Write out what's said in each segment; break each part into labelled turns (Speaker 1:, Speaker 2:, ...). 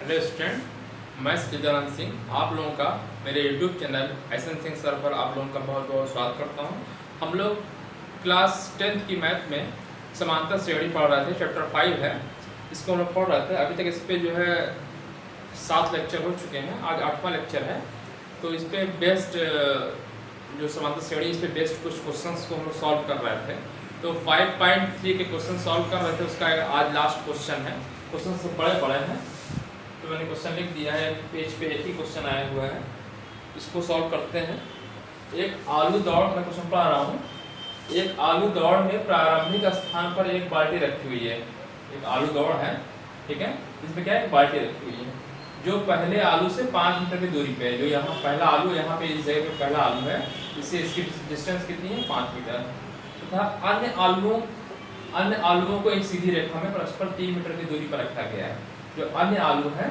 Speaker 1: Hello student, मैं सचिदानंद सिंह आप लोगों का मेरे YouTube channel SN Singh sir पर आप लोगों का बहुत बहुत स्वागत करता हूं। हम लोग क्लास 10th की मैथ में समांतर श्रेणी पढ़ रहे थे। चैप्टर 5 है, इसको हम लोग पढ़ रहे थे। अभी तक इस पर जो है 7 लेक्चर हो चुके हैं, आज 8वां लेक्चर है। तो इस पर बेस्ट जो समांतर श्रेणी, इस पर बेस्ट कुछ क्वेश्चन को हम लोग सॉल्व कर रहे थे। तो 5.3 के क्वेश्चन सॉल्व कर रहे थे, उसका आज लास्ट क्वेश्चन है। क्वेश्चन सब बड़े बड़े हैं, तो मैंने क्वेश्चन लिख दिया है, पेज पे एक ही क्वेश्चन आया हुआ है, इसको सॉल्व करते हैं। एक आलू दौड़, मैं क्वेश्चन पढ़ा रहा हूँ। एक आलू दौड़ में प्रारंभिक स्थान पर एक बाल्टी रखी हुई है। एक आलू दौड़ है, ठीक है, इसमें क्या है, एक बाल्टी रखी हुई है जो पहले आलू से 5 मीटर की दूरी पे है। जो यहाँ पहला आलू, यहाँ पे इस जगह पे पहला आलू है, इससे इसकी डिस्टेंस कितनी है, 5 मीटर तथा अन्य आलुओं को एक सीधी रेखा में परस्पर 3 मीटर की दूरी पर रखा गया है। जो अन्य आलू है,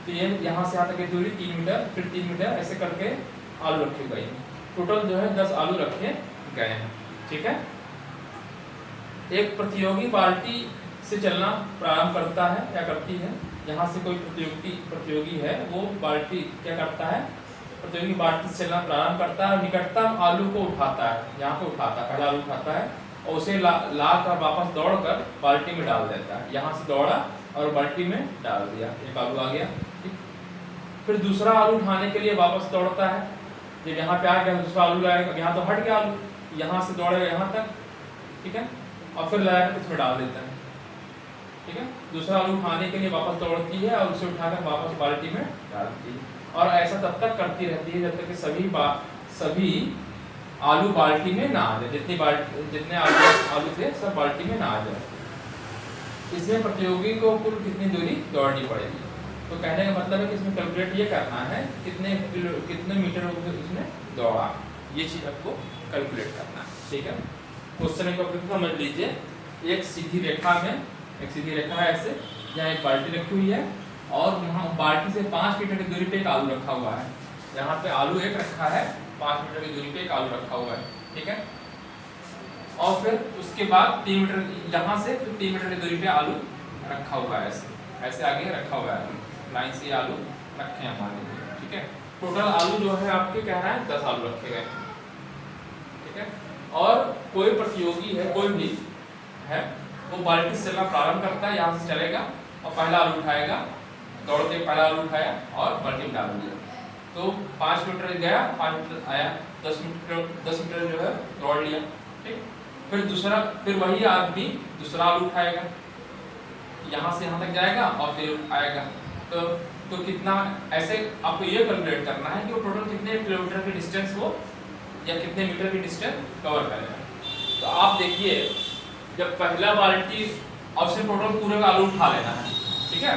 Speaker 1: तो ये यहाँ से यहाँ तक की दूरी 3 मीटर, फिर 3 मीटर, ऐसे करके आलू रखे गए हैं। टोटल जो है 10 आलू रखे गए हैं, ठीक है। एक प्रतियोगी बाल्टी से चलना प्रारंभ करता है या करती है। यहाँ से कोई प्रतियोगी है, वो बाल्टी क्या करता है, प्रतियोगी बाल्टी से चलना प्रारंभ करता है, निकटतम आलू को उठाता है, यहाँ पे उठाता है, पहला आलू उठाता है और उसे ला कर वापस दौड़कर बाल्टी में डाल देता है। यहाँ से दौड़ा और बाल्टी में डाल दिया, एक आलू आ गया। फिर दूसरा आलू उठाने के लिए वापस दौड़ता है। जब यहाँ पे आ गया, दूसरा आलू लाएगा, यहाँ तो हट गया आलू, यहाँ से दौड़ेगा यहाँ तक, ठीक है, और फिर लाकर इसमें डाल देता है, ठीक है। दूसरा आलू उठाने के लिए वापस दौड़ती है और उसे उठाकर वापस बाल्टी में डालती है, और ऐसा तब तक करती रहती है जब तक कि सभी आलू बाल्टी में ना आ जाए। जितने आलू थे सब बाल्टी में ना आ जाए। इसमें प्रतियोगी को कुल कितनी दूरी दौड़नी पड़ेगी। तो कहने का मतलब है कि इसमें कैलकुलेट ये करना है कितने मीटर इसमें दौड़ा, ये चीज आपको कैलकुलेट करना है, ठीक है। क्वेश्चन को समझ लीजिए। एक सीधी रेखा है ऐसे, यहाँ एक बाल्टी रखी हुई है और वहाँ बाल्टी से 5 मीटर की दूरी पे एक आलू रखा हुआ है। यहाँ पे आलू एक रखा है, 5 मीटर की दूरी पे एक आलू रखा हुआ है, ठीक है। और फिर उसके बाद 3 मीटर, यहाँ से फिर 3 मीटर की दूरी पे आलू रखा हुआ है, ऐसे आगे रखा हुआ है, लाइन से आलू रखे हैं हमारे, ठीक है। टोटल आलू जो है आपके कह रहा है 10 आलू रखे गए, ठीक है। और कोई प्रतियोगी है, कोई भी है, वो बाल्टी से चलना प्रारंभ करता है, यहाँ से चलेगा और पहला आलू उठाएगा, दौड़ के पहला आलू उठाया और बाल्टी में डाल दिया। तो 5 मीटर गया, 5 मीटर आया, 10 मीटर जो है दौड़ लिया, ठीक। फिर वही आदमी दूसरा आलू उठाएगा, यहाँ से यहाँ तक जाएगा और फिर आएगा। तो कितना, ऐसे आपको ये कैलकुलेट करना है कि वो टोटल कितने किलोमीटर की डिस्टेंस वो या कितने मीटर की डिस्टेंस कवर करेगा। तो आप देखिए, जब पहला बाल्टी और से टोटल पूरे का आलू उठा लेना है, ठीक है।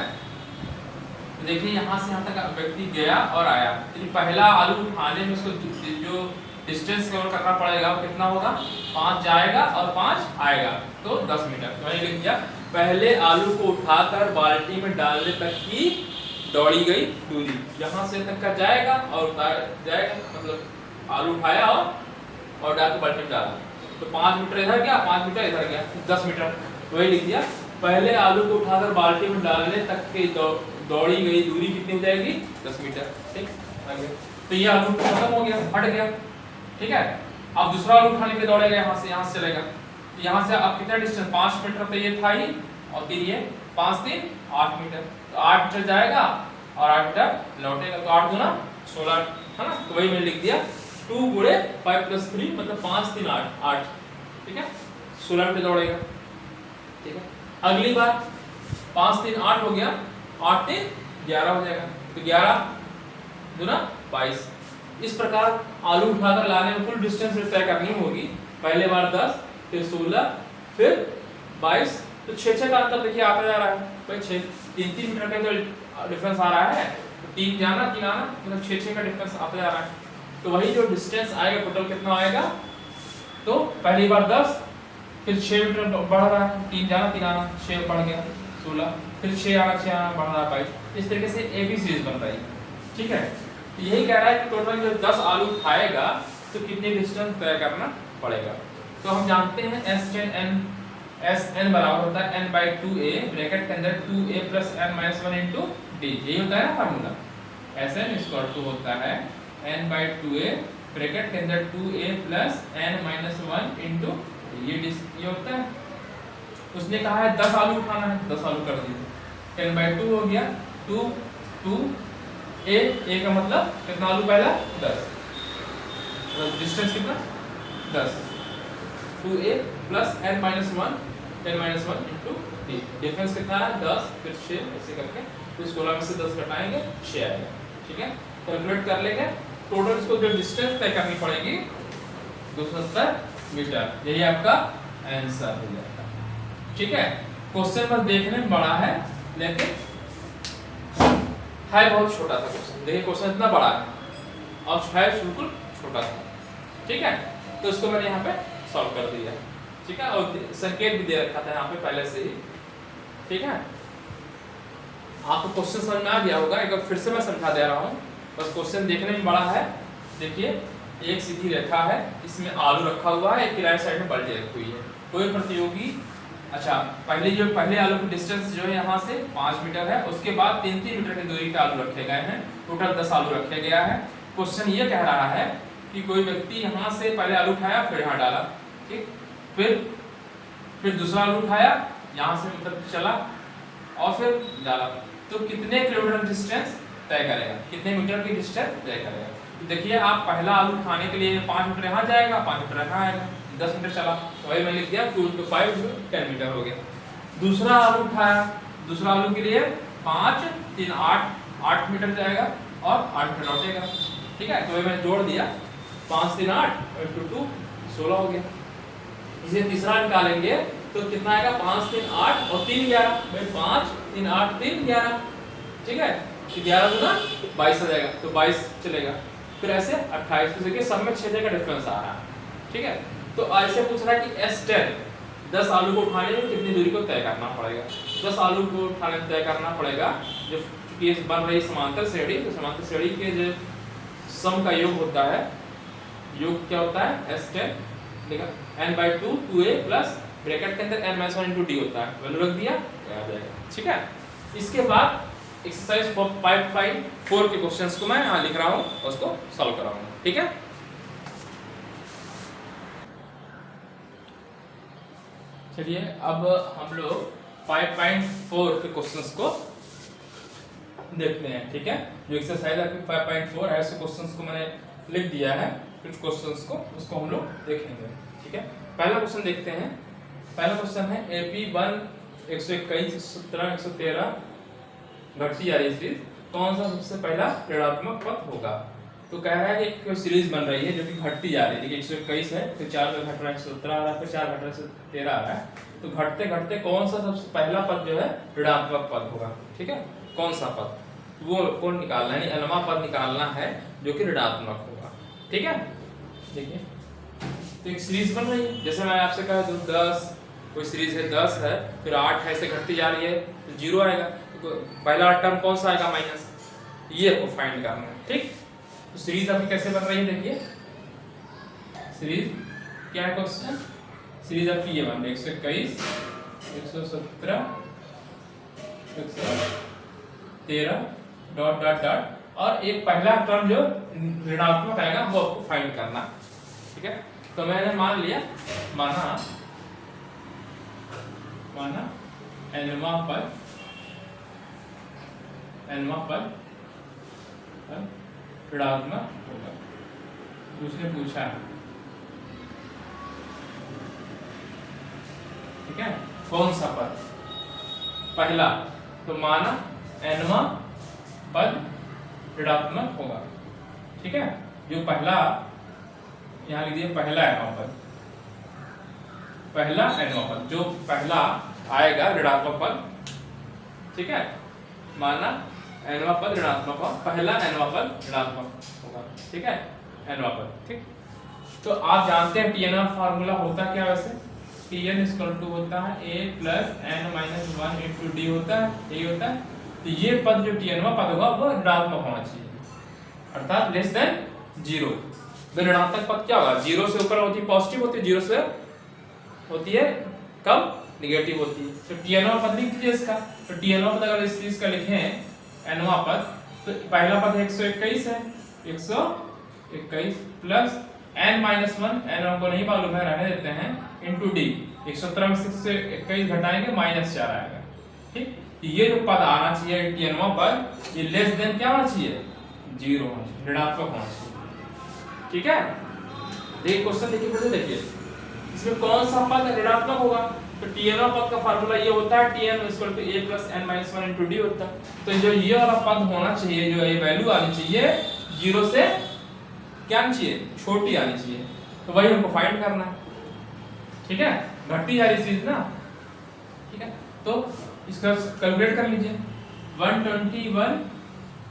Speaker 1: तो देखिए यहाँ से यहाँ तक व्यक्ति गया और आया, तो पहला आलू उठाने में उसको जो डिस्टेंस कवर करना पड़ेगा वो कितना होगा, 5 जाएगा और 5 आएगा, तो 10 मीटर। तो मैंने लिख दिया, पहले आलू को उठाकर बाल्टी में डालने तक की दौड़ी गई दूरी, यहाँ से तक का जाएगा और जाएगा, मतलब आलू उठाया और डाल के बाल्टी में डाला, तो 5 मीटर इधर गया, 5 मीटर इधर गया, 10 मीटर। वही लिख दिया, पहले आलू को उठाकर बाल्टी में डालने तक की दौड़ी गई दूरी कितनी हो जाएगी, 10 मीटर, ठीक। तो ये आलू खत्म हो गया, हट गया, ठीक है। अब दूसरा आलू उठाने के दौड़ेगा, यहाँ से चलेगा, तो यहाँ से अब कितना डिस्टेंस, 5 मीटर तो ये था ही, और फिर ये 5 3 8 मीटर, तो 8 मीटर जाएगा और 8 मीटर लौटेगा, तो 8 दूना 16 है ना। तो वही मैंने लिख दिया 2 गुणे 5 + 3 मतलब 5 3 8, ठीक है, 16 मीटर दौड़ेगा, ठीक है। अगली बार 5 3 8 हो गया, 8 3 11 हो जाएगा, तो 11 दूना 22। इस प्रकार आलू उठाकर लाने में कुल डिस्टेंस तय करनी होगी। पहले बार 10, फिर 16, फिर 22, तो 6 का अंतर देखिए आता जा रहा है भाई, 3 मीटर का जो डिफरेंस आ रहा है, तो 3 जाना 3 आना, मतलब 6 का डिफरेंस आता जा रहा है। तो वही जो डिस्टेंस आएगा टोटल कितना आएगा, तो पहली बार 10, फिर 6 मीटर बढ़ रहा है, 3 जाना 3 आना, 6 बढ़ गया 16, फिर 6 आना बढ़ रहा है 22। इस तरीके से AB सीरीज बन रही है, ठीक है। तो यही कह रहा है कि टोटल जो 10 आलू उठाएगा तो कितने डिस्टेंस तय करना पड़ेगा। तो हम जानते हैं S10 N एस एन बराबर होता है n/2a ब्रैकेट के अंदर 2a + n-1 * d, यही होता है ना फार्मूला। Sn = होता है n/2a ब्रैकेट के अंदर 2a + n-1 * d, ये होता है। उसने कहा है 10 आलू उठाना है, 10 आलू कर दिए, 10/2 हो गया, 2 a का मतलब कितना आलू पहला 10, डिस्टेंस कितना 10, 2a + n-1 * d, डिफरेंस कितना है 10, फिर 6 ऐसे करके तो 16 में से 10 घटाएंगे 6 आएगा। ठीक है, कैलकुलेट कर लेंगे टोटल, इसको जो डिस्टेंस तय करनी पड़ेगी 270 मीटर, यही आपका आंसर हो जाएगा। ठीक है, क्वेश्चन बस देखने में बड़ा है लेकिन है बहुत छोटा था क्वेश्चन। देखिए क्वेश्चन इतना बड़ा है और है बिल्कुल छोटा था। ठीक है, तो इसको मैंने यहाँ पे सॉल्व कर दिया। ठीक है, और संकेत भी दे रखा था यहाँ पे पहले से ही। ठीक है, आपको क्वेश्चन समझ में आ गया होगा, एक बार फिर से मैं समझा दे रहा हूँ। बस क्वेश्चन देखने में बड़ा है। देखिए एक सीधी रेखा है, इसमें आलू रखा हुआ है, एक किनारे साइड में बाल्टी रखी हुई है। कोई प्रतियोगी, अच्छा पहले आलू की डिस्टेंस जो है यहाँ से 5 मीटर है, उसके बाद 3-3 मीटर की दूरी पे आलू रखे गए हैं, टोटल 10 आलू रखे गया है। क्वेश्चन ये कह रहा है कि कोई व्यक्ति यहाँ से पहले आलू उठाया फिर यहाँ डाला, ठीक, फिर दूसरा आलू उठाया यहाँ से मतलब चला और फिर डाला, तो कितने किलोमीटर डिस्टेंस तय करेगा, कितने मीटर की डिस्टेंस तय करेगा। तो देखिए आप पहला आलू उठाने के लिए 5 मीटर यहाँ जाएगा, 5 मीटर यहाँ आएगा, 10 मीटर चला, तो वही मैं लिख दिया 2 × 5 10 मीटर हो गया। दूसरा आलू उठाया, दूसरा आलू के लिए 5 3 8 मीटर जाएगा और 8 मीटर लौटेगा। ठीक है, तो वही मैंने जोड़ दिया 5 3 8 × 2 16 हो गया। इसे तीसरा निकालेंगे तो कितना आएगा 5 3 8 और 3 11, भाई 5 3 8 3 11। ठीक है, 11 गुना 22 आ जाएगा, तो 22 चलेगा, फिर ऐसे 28। तो देखिए सब में 6 का डिफरेंस आ रहा है। ठीक है, तो ऐसे पूछ रहा है कि S10 10 आलू को उठाने में कितनी दूरी को तय करना पड़ेगा। 10 आलू को उठाने में तय करना पड़ेगा, जो चूंकि बन रही समांतर श्रेणी, तो समांतर श्रेणी के जो सम का योग होता है, योग क्या होता है S10 देखा n/2 2a प्लस ब्रैकेट के अंदर n-1 * d होता है, वैल्यू रख दिया आ जाएगा। ठीक है, इसके बाद एक्सरसाइज 5.4 के क्वेश्चंस को मैं यहाँ लिख रहा हूँ और उसको सॉल्व कराऊंगा। ठीक है, चलिए अब हम लोग 5.4 के क्वेश्चंस को देखते हैं। ठीक है, जो एक्सरसाइज आपकी 5.4 है, ऐसे क्वेश्चंस को मैंने लिख दिया है, कुछ क्वेश्चंस को उसको हम लोग देखेंगे। ठीक है, पहला क्वेश्चन देखते हैं। पहला क्वेश्चन है AP1 121 117 113 घटती जा रही सीरीज, कौन सा सबसे पहला ऋणात्मक पद होगा। तो कह रहा है कि कोई सीरीज बन रही है जो कि घटती जा रही है। देखिए 121 है, फिर 4 में घट रहा है 117 आ रहा है, फिर 4 घट रहा है 113 आ रहा है, तो घटते घटते कौन सा सबसे पहला पद जो है ऋणात्मक पद होगा। ठीक है, कौन सा पद वो कौन निकालना है, अनवा पद निकालना है जो कि ऋणात्मक होगा। ठीक है, देखिए तो एक सीरीज बन रही है, जैसे मैं आपसे कहा दूं 10, कोई सीरीज है 10 है, फिर 8 है, ऐसे घटती जा रही है, तो 0 आएगा, तो पहला टर्म कौन सा आएगा माइनस, ये आपको फाइंड करना है। ठीक, तो सीरीज आपकी कैसे बन रही है, देखिए सीरीज क्या है क्वेश्चन, सीरीज आपकी ये बन रही है 121 117 113 ... और एक पहला टर्म जो ऋणात्मक आएगा वो आपको फाइंड करना। ठीक है, तो मैंने मान लिया, माना nवा पद ऋणात्मक होगा। उसने पूछा है, ठीक है, कौन सा पद पहला, तो माना nवा पद ऋणात्मक होगा। ठीक है, जो पहला यहाँ लिख दिया पहला nवा पद, पहला nवा पद जो पहला आएगा ऋणात्मक पद। ठीक है, माना nवा पद ऋणात्मक हो, पहला nवा पद ऋणात्मक होगा। ठीक है, nवा पद। ठीक, तो आप जानते हैं Tn फार्मूला होता क्या वैसे, Tn = होता है a + n-1 * d होता है, यही होता है। तो ये पद जो Tnवा पद होगा वो ऋणात्मक होना चाहिए, अर्थात लेस देन 0। ऋणात्मक पद क्या होगा, 0 से ऊपर होती है पॉजिटिव होती है, 0 से होती है कम निगेटिव होती है। तो tnवा पद लिख दीजिए इसका। तो tnवा पद अगर इस चीज का लिखें nवा पद, तो पहला पद 121 है, 121 प्लस n-1, n हमको नहीं मालूम है, रहने देते हैं, इनटू d। 117 में 6 से 21 घटाएंगे -4 आएगा। ठीक, ये जो पद आना चाहिए tnवा पद, ये लेस देन क्या होना चाहिए, 0 होना चाहिए, ऋणात्मक होना चाहिए। ठीक है, देखिए क्वेश्चन देखिए, फिर से देखिए इसमें कौन सा पद ऋणात्मक होगा। तो tnवा पद का फार्मूला ये होता है, tn = a + n-1 * d होता है। तो जो ये वाला पद होना चाहिए, जो ये वैल्यू आनी चाहिए 0 से क्या आनी चाहिए, छोटी आनी चाहिए। तो वही हमको फाइंड करना है। ठीक है, घटती जा रही चीज ना। ठीक है, तो इसका कैलकुलेट कर लीजिए। 121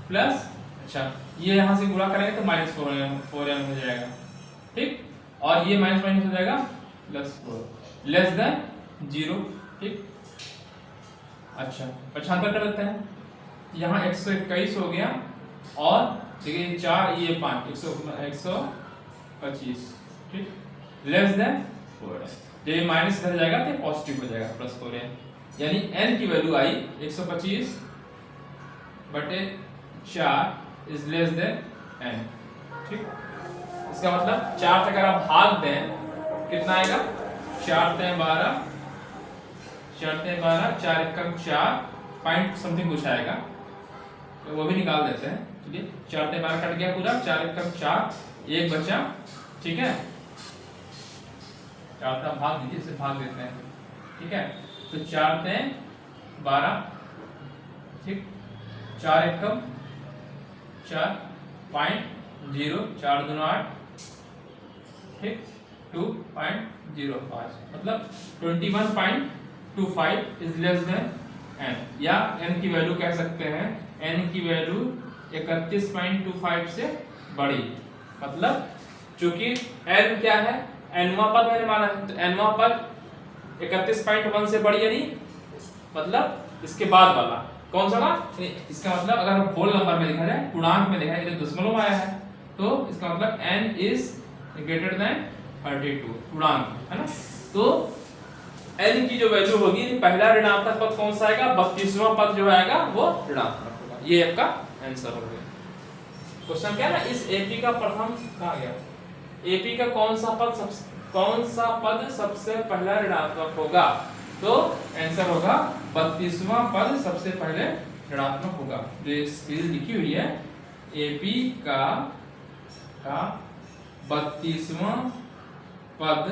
Speaker 1: प्लस, अच्छा ये यहां से गुणा करेंगे तो -4n हो जाएगा। ठीक, और ये माइनस माइनस हो जाएगा +4, लेस देन 0। ठीक, अच्छा 75 कर देते हैं, यहाँ 121 हो गया, और देखिए 4 ये 5, 125। ठीक, लेस देन 4। जब ये माइनस इधर जाएगा तो पॉजिटिव हो जाएगा, +4n, यानी n की वैल्यू आई 125 बटे 4 इज लेस देन n। ठीक, इसका मतलब 4 से अगर आप भाग दें कितना आएगा, 4 × 12, 4 × 12, 4 × 4 पॉइंट समथिंग कुछ आएगा, तो वो भी निकाल देते हैं। चलिए 4 × 12 कट गया पूरा, 4 × 4 1 बचा। ठीक है, 4 का भाग दीजिए, इसे भाग देते हैं। ठीक है, तो 4 × 12, ठीक, 4 × 4 0.0, 4 दूना 8, ठीक, 2.05, मतलब 21.25 इज लेस देन n, या n की वैल्यू कह सकते हैं, n की वैल्यू 31.25 से बड़ी। मतलब चूंकि n क्या है, nवा पद मैंने माना है, तो nवा पद 31.1 से बड़ी, यानी मतलब इसके बाद वाला कौन सा ना, इसका मतलब अगर हम होल नंबर में लिखा जाए, पूर्णांक में लिखा जाए, दशमलव आया है, तो इसका मतलब n इज ग्रेटर देन 32, पूर्णांक है ना। तो n की जो वैल्यू होगी, पहला ऋणात्मक पद कौन सा आएगा, 32वां पद जो आएगा वो ऋणात्मक होगा। ये आपका आंसर हो गया। क्वेश्चन क्या है ना, इस एपी का प्रथम कहा गया, एपी का कौन सा पद सबसे पहला ऋणात्मक होगा, तो आंसर होगा 32वां पद सबसे पहले ऋणात्मक होगा। जो सीरीज लिखी हुई है, एपी का 32वां पद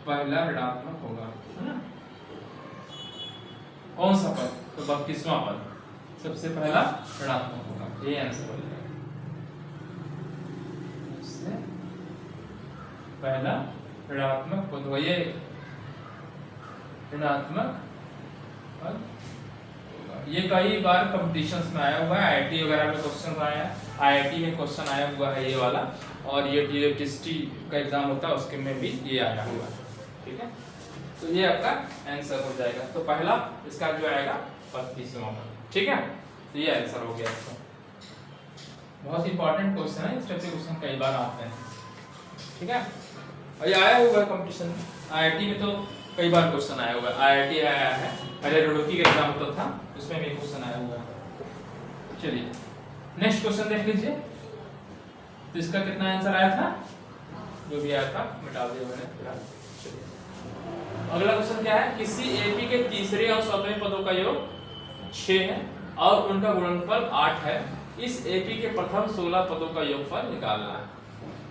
Speaker 1: पहला ऋणात्मक होगा, है ना। कौन सा पद, तो 32वां पद सबसे पहला ऋणात्मक होगा, ये आंसर हो जाएगा। सबसे पहला ऋणात्मक पद होगा, ये ऋणात्मक पद होगा। ये कई बार कंपटीशंस में आया हुआ है, आईआईटी वगैरह में क्वेश्चन आया है, आईआईटी में क्वेश्चन आया हुआ है ये वाला, और ये टीएसटी का एग्जाम होता है उसके में भी ये आया हुआ है। ठीक है, तो ये आपका आंसर हो जाएगा। तो पहला इसका जो आएगा 32वां पद। ठीक है, तो ये आंसर हो गया इसका। बहुत इंपॉर्टेंट क्वेश्चन है, इस टाइप के क्वेश्चन कई बार आते हैं। ठीक है, और ये आया हुआ है कंपटीशन में, आईआईटी में तो कई बार क्वेश्चन आया हुआ है, आईआईटी आया है, पहले रुड़की का एग्जाम होता था उसमें भी क्वेश्चन आया हुआ है। चलिए नेक्स्ट क्वेश्चन देख लीजिए। तो इसका कितना आंसर आया था, जो भी आया था मिटा दिया मैंने। अगला क्वेश्चन क्या है, किसी एपी के तीसरे और चौथे पदों का योग 6 है और उनका गुणनफल 8 है। इस एपी के प्रथम 16 पदों का योगफल निकालना है।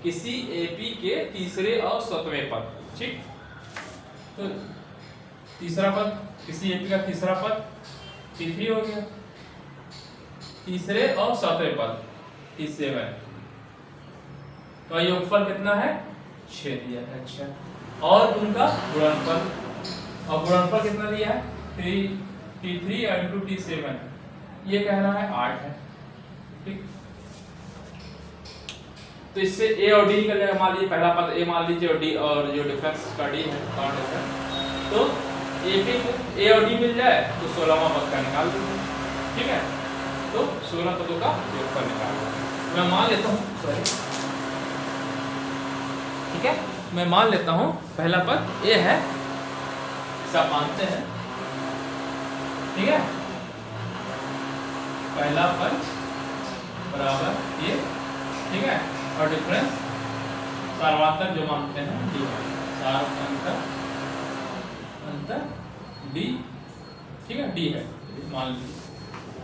Speaker 1: किसी एपी के तीसरे और सातवें पद, ठीक, तो तीसरा पद, किसी एपी का तीसरा पद T3 हो गया, तीसरे और सातवें पद T7 का योगफल कितना है, 6 दिया है। अच्छा, और उनका गुणनफल, और गुणनफल कितना दिया है, T3 into T7, ये कह रहा है 8 है। ठीक, तो इससे A और D निकल जाएगा। मान लीजिए पहला पद A मान लीजिए, और D, और जो डिफरेंस का D है, कौन डिफरेंस, तो A और D मिल जाए तो 16वां पद का निकाल दीजिए। ठीक है, तो 16 पदों का योगफल निकाल, मैं मान लेता हूँ, सॉरी, ठीक है, मैं मान लेता हूँ पहला पद A है सब मानते हैं, ठीक है। पहला पंच बराबर ये, ठीक है, और डिफरेंस सार्वत्रिक जो मानते हैं डी है, अंतर डी, ठीक है, डी है मान लीजिए,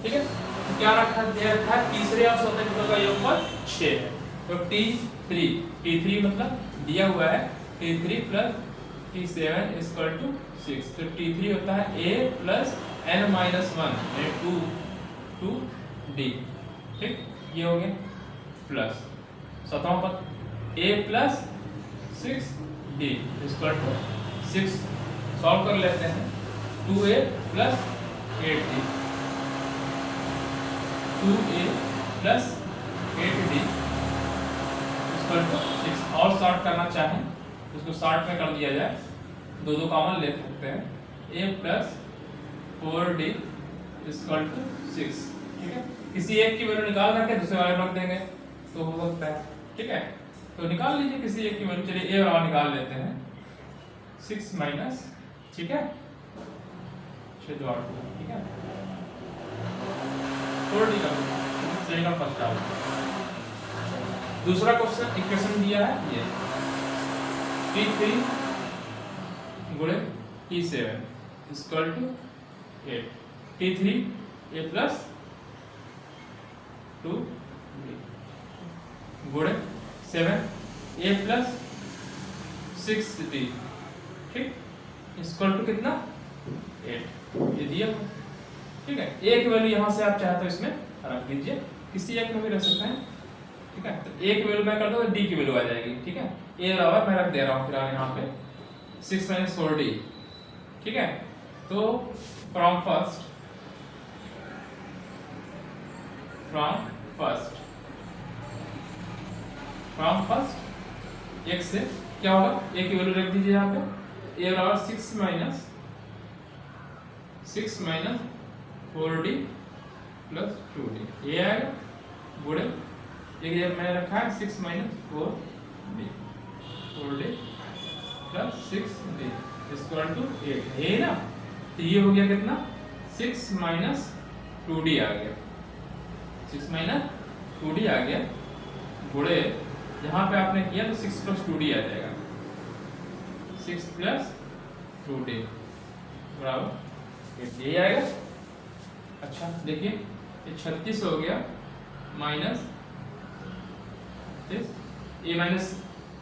Speaker 1: ठीक है। तो क्या रखा था, तीसरे और चौथे पदों का योगफल 6 है। तो T3 मतलब दिया हुआ है T3 plus T7 equal to 6। तो T3 होता है A प्लस n-1 यानी 2D, ठीक, ये हो गया प्लस सातवां पद A plus 6D equal to 6। Solve कर लेते हैं, 2A plus 8D, 2A plus 8D equal to 6। और शॉर्ट करना चाहें तो इसको शॉर्ट में कर दिया जाए, दो कॉमन ले सकते हैं, A plus 4D equal to 6, ठीक है। किसी एक की वैल्यू निकाल करके दूसरे वाले रख देंगे तो हो सकता है, ठीक है। तो निकाल लीजिए किसी एक की वैल्यू, चलिए A वाला निकाल लेते हैं, 6 माइनस, ठीक है, 6 2 8, ठीक है, 4D का सही का फर्स्ट आउट। दूसरा क्वेश्चन इक्वेशन दिया है ये T3 गुणे T7 equal to 8, T3 A plus 2D गुणे 7 A प्लस 6D, ठीक, इक्वल टू कितना 8, ये दिया, ठीक है। एक वैल्यू यहाँ से आप चाहे तो इसमें रख दीजिए, किसी एक में भी रख सकते हैं, ठीक है। तो एक वैल्यू मैं कर दूँ तो D की वैल्यू आ जाएगी, ठीक है। A बराबर मैं रख दे रहा हूँ फिलहाल यहाँ पे 6 माइनस 4D, ठीक है। तो फ्रॉम फर्स्ट एक से क्या होगा, A की वैल्यू रख दीजिए यहाँ पे, A बराबर 6 माइनस 4D प्लस 2D, ये आएगा गुणे एक जगह मैंने रखा है 6 minus 4D plus 6D equal to 8, ये ना। तो ये हो गया कितना, 6 माइनस 2D आ गया, 6 माइनस 2D आ गया गुणे यहाँ पे आपने किया तो 6 प्लस 2D आ जाएगा, 6 प्लस 2D बराबर 8, ये आएगा। अच्छा देखिए ये 36 हो गया माइनस A माइनस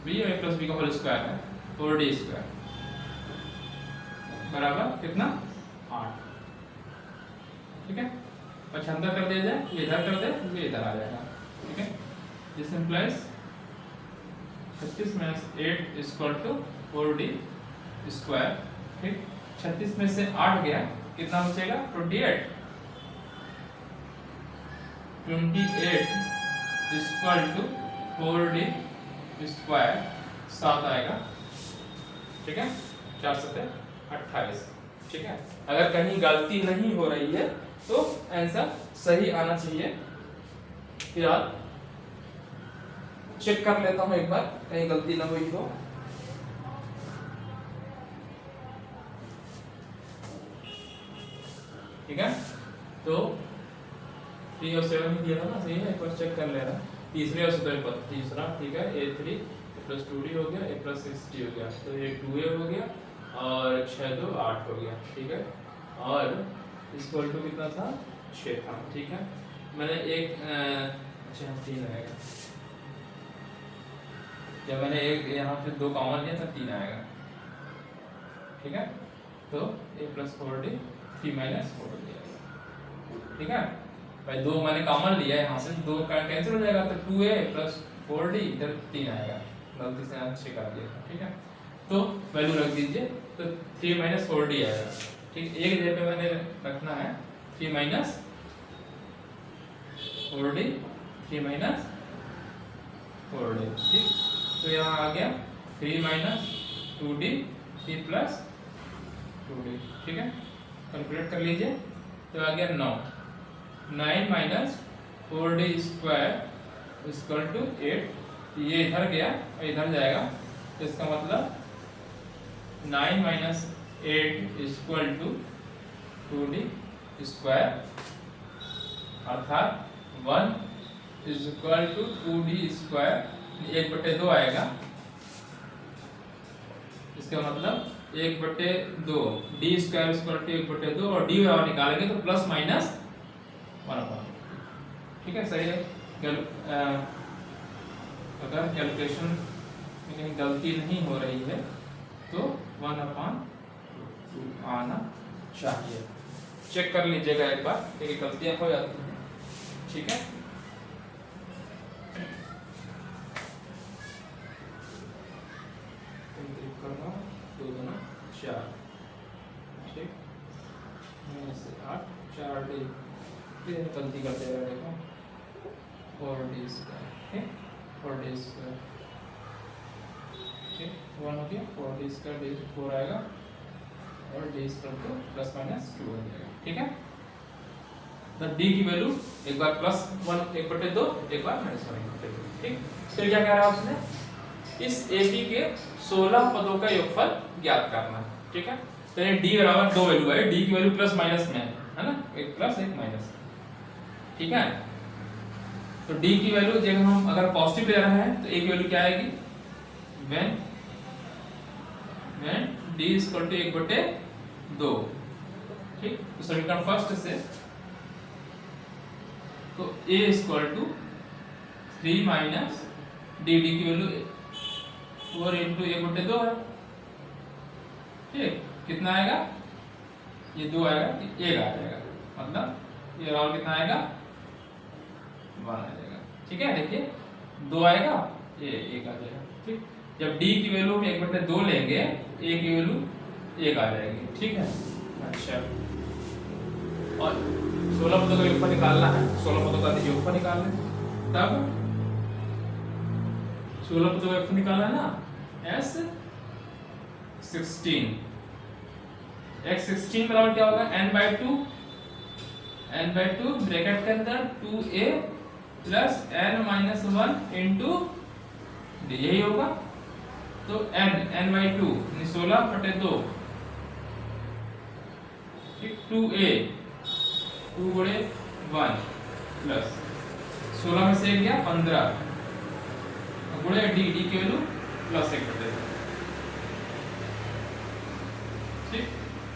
Speaker 1: B और A प्लस B का होल स्क्वायर है 4D स्क्वायर बराबर कितना 8, ठीक है। 75 कर दिया जाए, ये इधर कर दे, ये इधर आ जाएगा, ठीक है। This implies 36 minus 8 equal to 4D square, ठीक। 36 में से 8 गया, कितना बचेगा 28 इक्वल टू 4D स्क्वायर 7 आएगा, ठीक है, 4 7 28, ठीक है। अगर कहीं गलती नहीं हो रही है तो आंसर सही आना चाहिए। फिर आप चेक कर लेता हूं एक बार, कहीं गलती ना हुई तो। ठीक है, तो 3 और 7 ही दिया था ना, सही है, एक बार चेक कर ले रहा। तीसरे और चौथे पद, तीसरा, ठीक है, A3 प्लस 2D हो गया, A प्लस 6D हो गया, तो ये 2A हो गया और 6 2 8 हो गया, ठीक है। और इक्वल टू कितना था 6 था, ठीक है। मैंने एक 3 आएगा, जब मैंने एक यहाँ पे 2 कॉमन लिया था 3 आएगा, ठीक है। तो A plus 4D 3 minus 4D आएगा, ठीक है भाई। 2 मैंने कॉमन लिया है यहाँ से, 2 कैंसिल हो जाएगा तो 2A प्लस 4D इधर 3 आएगा, गलती से यहाँ 6 कर दिया, ठीक है। तो वैल्यू रख दीजिए, तो 3 माइनस 4D आएगा, ठीक। एक जगह पे मैंने रखना है 3 माइनस 4D, 3 माइनस 4D, ठीक। तो यहाँ आ गया 3 माइनस 2D 3 प्लस 2D, ठीक है। कैलकुलेट कर लीजिए, तो आ गया 9 minus 4D square equal to 8। ये इधर गया और इधर जाएगा, तो इसका मतलब 9 minus 8 equal to 2d square, अर्थात 1 इक्वल टू 2d स्क्वायर, 1/2 आएगा। इसका मतलब 1/2, डी स्क्वायर इक्वल टू 1/2, और डी बराबर निकालेंगे तो प्लस माइनस 1/2। ठीक है, सही है। अगर कैलकुलेशन में कहीं गलती नहीं हो रही है तो 1/2 आना चाहिए। चेक कर लीजिएगा एक बार, देखिए गलतियां हो जाती हैं। ठीक है, करना 2 गुना 4, ठीक, 8 4d, फिर गलती करते रहे, देखो 4d स्क्वायर, ठीक, 4d स्क्वायर, ठीक, 1 हो गया, 4d स्क्वायर, d 4 आएगा, और d स्क्वायर को प्लस माइनस 2 हो जाएगा। ठीक है, तो d की वैल्यू एक बार प्लस 1 1/2, एक बार माइनस 1 1/2। ठीक, फिर क्या कह रहा है उसने, इस AP के 16 पदों का योगफल ज्ञात करना है। ठीक है, तो ये d बराबर 2 वैल्यू है, d की वैल्यू प्लस माइनस में है ना, एक प्लस एक माइनस। ठीक है, तो d की वैल्यू जब हम अगर पॉजिटिव ले रहे हैं तो a की वैल्यू क्या आएगी, when d इक्वल टू 1/2। ठीक, तो समीकरण फर्स्ट से तो a equal to 3 minus d, d की वैल्यू 4 इंटू 1/2 है। ठीक, कितना आएगा, ये 2 आएगा, 1 आ जाएगा, मतलब ये और कितना आएगा, 1 आ जाएगा। ठीक है, देखिए 2 आएगा, ये 1 आ जाएगा। ठीक, जब d की वैल्यू में 1/2 लेंगे, a की वैल्यू 1 आ जाएगी। ठीक है, अच्छा, और 16 पदों का योगफल निकालना है, 16 पदों का योगफल निकालना है, तब 16 पदों का योगफल निकालना है ना, S16, x16 बराबर क्या होगा, n/2 ब्रैकेट के अंदर 2a plus n-1 into d, यही होगा। तो n/2 16/2, ठीक, 2a 2 गुणे 1 प्लस 16 में से गया 15 गुणे d, d की वैल्यू प्लस 1/2। ठीक,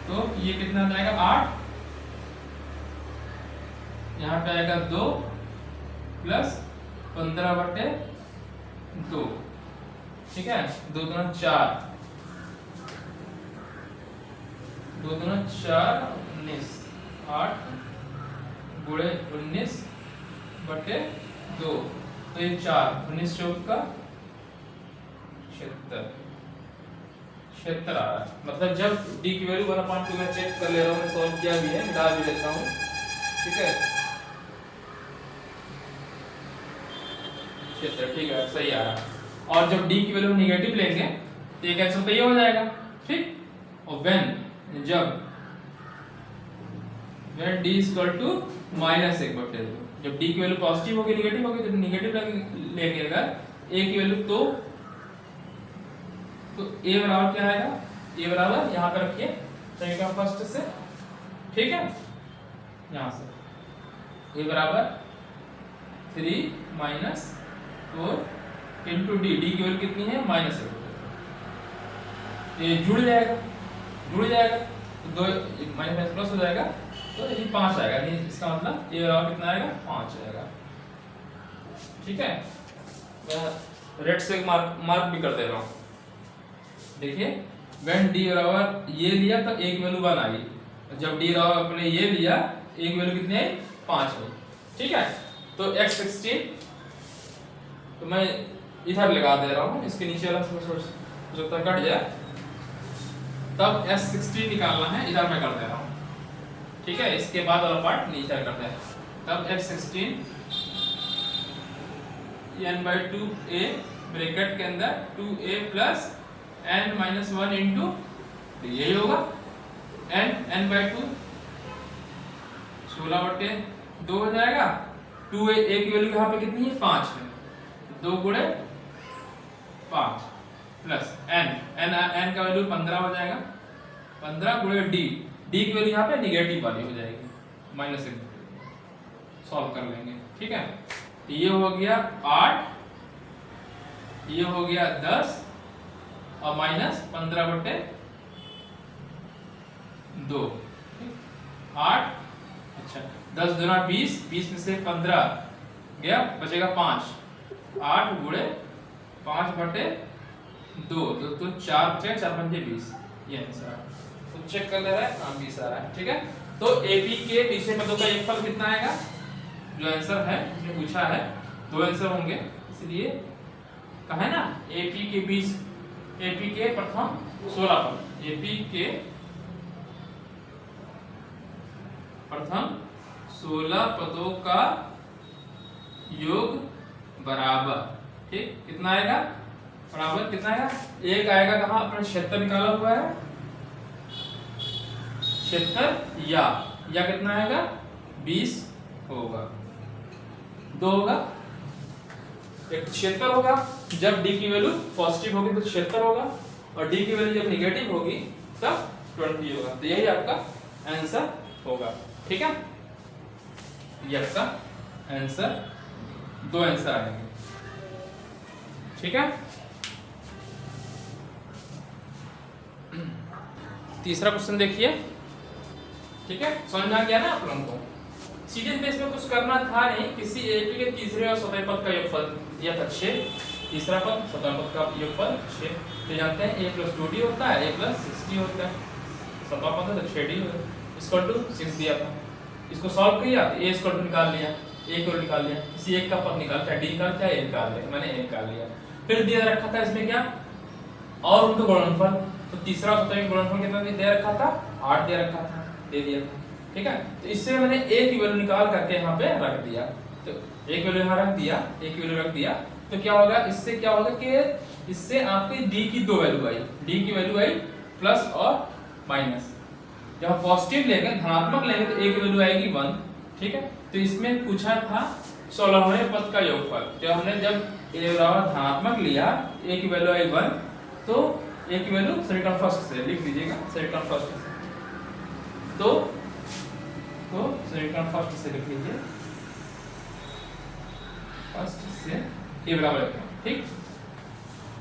Speaker 1: तो ये कितना जाएगा, 8, यहाँ पे आएगा 2 प्लस 15/2। ठीक है, 2 दूना 4, 2 दूना 4 19, 8 गुणे 19/2, तो ये 4, 19 चौक का 76 आ रहा है। मतलब जब d की वैल्यू 1/2 मैं चेक कर ले रहा हूँ, सॉल्व किया भी है, मिटा भी लेता हूँ। ठीक है, 76, ठीक है, सही आ रहा है। और जब d की वैल्यू नेगेटिव लेंगे तो ये कैंसिल तो ये हो जाएगा। ठीक, और when जब d इक्वल टू -1/2, जब d की वैल्यू पॉजिटिव होगी नेगेटिव होगी, तो नेगेटिव लेंगे अगर a की वैल्यू तो a बराबर क्या आएगा, a बराबर यहाँ पे रखिए समीकरण फर्स्ट से। ठीक है, यहाँ से a बराबर 3 - 4 इंटू d, d की वैल्यू कितनी है, -1, ये जुड़ जाएगा, तो 2 माइनस प्लस हो जाएगा, तो ये 5 आएगा, यानी इसका मतलब ये बराबर कितना आएगा, 5 आएगा। ठीक है, मैं रेड से मार्क भी कर दे रहा हूँ। देखिए when d बराबर ये लिया तो a की वैल्यू 1 आ गई, जब d बराबर अपने ये लिया, a की वैल्यू कितनी है, 5 है। ठीक है, तो x16 तो मैं इधर लगा दे रहा हूँ, इसके नीचे वाला सोचता कट जाए, तब s16 निकालना है, इधर मैं कर दे रहा हूँ। ठीक है, इसके बाद वाला पार्ट नीचे करते हैं। तब x16 n/2a ब्रैकेट के अंदर 2a प्लस n-1 इंटू यही होगा, n/2 16/2 हो जाएगा। 2a की वैल्यू यहाँ पे कितनी है, 5 है, 2 गुणे 5 प्लस n का वैल्यू 15 हो जाएगा, 15 गुणे डी, डी की वैल्यू यहाँ पे निगेटिव वाली हो जाएगी, -1। सॉल्व कर लेंगे, ठीक है। तो ये हो गया 8, ये हो गया 10 और -15/2, 8। अच्छा 10 दूना 20, 20 में से 15 गया, बचेगा 5, 8 गुणे 5/2, तो 4 बचेगा, 4 पंजे 20, ये आंसर है। तो चेक कर ले रहा है, 20 आ रहा है, ठीक है। तो एपी के विषय पदों का योगफल कितना आएगा, जो आंसर है इसने पूछा है, 2 आंसर होंगे, इसलिए कहा है ना एपी के बीच, एपी के प्रथम 16 पद, एपी के प्रथम 16 पदों का योग बराबर, ठीक, कितना आएगा, बराबर कितना आएगा, एक आएगा कहाँ, अपना 76 निकाला हुआ है, 76 या कितना आएगा 20 होगा, 2 होगा, एक 76 होगा, जब डी की वैल्यू पॉजिटिव होगी तो 76 होगा, और डी की वैल्यू जब निगेटिव होगी तब 20 होगा। तो यही आपका आंसर होगा, ठीक है। ये आपका आंसर, 2 आंसर आएंगे, ठीक है। तीसरा क्वेश्चन देखिए, ठीक है, समझ आ गया ना आप लोगों को। सीधे बेस में कुछ करना था नहीं, किसी एपी के तीसरे और सतह पद का योगफल दिया था 6, तीसरा पद सतह पद का योगफल 6, तो जानते हैं a + 2d होता है, a + 6d होता है, सतह पद है तो 6d = 6 दिया था। इसको सॉल्व किया, a = निकाल लिया, a को निकाल लिया, किसी एक का पद निकाल, चाहे d निकाल चाहे a निकाल ले, मैंने a निकाल लिया। फिर दिया रखा था इसमें क्या, और उनका गुणनफल, तो तीसरा सतह का गुणनफल कितना दे रखा था, 8 दे रखा था, दे दिया था, ठीक है। तो इससे मैंने a की वैल्यू निकाल करके यहाँ पे रख दिया, तो a की वैल्यू यहाँ रख दिया, a की वैल्यू रख दिया, तो क्या होगा, इससे क्या होगा कि इससे आपकी d की 2 वैल्यू आई, d की वैल्यू आई प्लस और माइनस, जब पॉजिटिव लेंगे, धनात्मक लेंगे तो a की वैल्यू आएगी 1, ठीक है। तो इसमें पूछा था 16वें पद का योगफल, जब हमने जब a बराबर धनात्मक लिया, a की वैल्यू आई 1, तो a की वैल्यू समीकरण फर्स्ट से लिख दीजिएगा, समीकरण फर्स्ट से, तो समीकरण फर्स्ट से लिख लीजिए, फर्स्ट से a बराबर इतना, ठीक।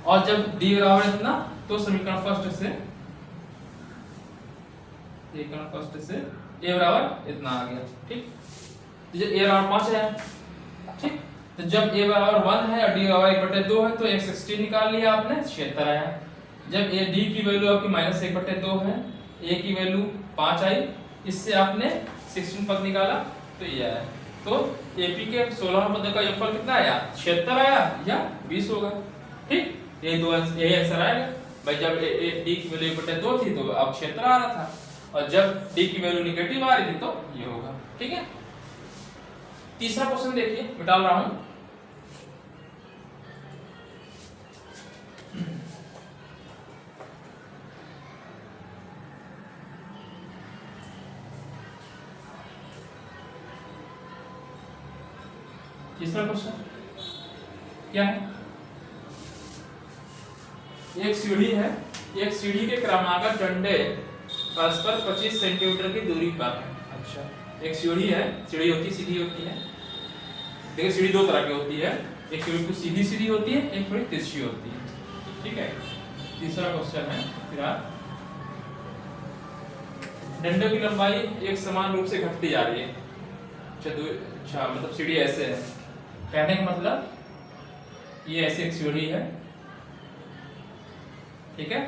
Speaker 1: और जब d बराबर इतना तो समीकरण फर्स्ट से a बराबर इतना आ गया, ठीक। तो जब a बराबर 5 है, ठीक, तो जब a बराबर 1 है और d बराबर 1/2 है, तो 1/16 निकाल लिया आपने, 76 आया। जब a d की वैल्यू आपकी -1/2 है, a की वैल्यू 5 आई, इससे आपने 16 पद निकाला, तो ये आया। तो एपी के 16 पदों का योगफल कितना आया, 76 आया या 20 होगा, ठीक। ये 2 यही आंसर आएगा भाई, जब डी की वैल्यू 1/2 थी तो अब 76 आ रहा था, और जब डी की वैल्यू निगेटिव आ रही थी तो ये होगा, ठीक है। तीसरा क्वेश्चन देखिए, मैं डाल रहा हूं, तीसरा क्वेश्चन क्या है, एक सीढ़ी है, एक सीढ़ी के क्रमागत डंडे परस्पर 25 सेंटीमीटर की दूरी पर है। अच्छा, एक सीढ़ी है, सीढ़ी होती है, सीधी होती है, देखिए सीढ़ी 2 तरह की होती है, एक सीढ़ी सीधी सीधी होती है, एक थोड़ी तिरछी होती है, ठीक है। तीसरा क्वेश्चन है, फिर डंडे की लंबाई एक समान रूप से घटती जा रही है। अच्छा मतलब सीढ़ी ऐसे है, कहने का मतलब ये ऐसे एक सीढ़ी है, ठीक है,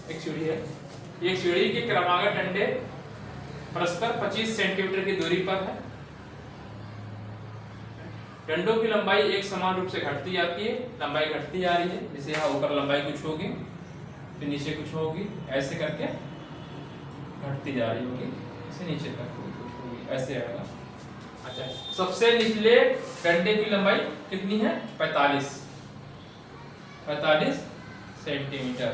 Speaker 1: एक सीढ़ी है, एक सीढ़ी के क्रमागत डंडे परस्पर 25 सेंटीमीटर की दूरी पर है, डंडों की लंबाई एक समान रूप से घटती जाती है, लंबाई घटती जा रही है, जैसे यहाँ ऊपर लंबाई कुछ होगी फिर नीचे कुछ होगी, ऐसे करके घटती जा रही होगी, इसे नीचे तक कुछ होगी, ऐसे आएगा। अच्छा, सबसे निचले डंडे की लंबाई कितनी है, 45 सेंटीमीटर,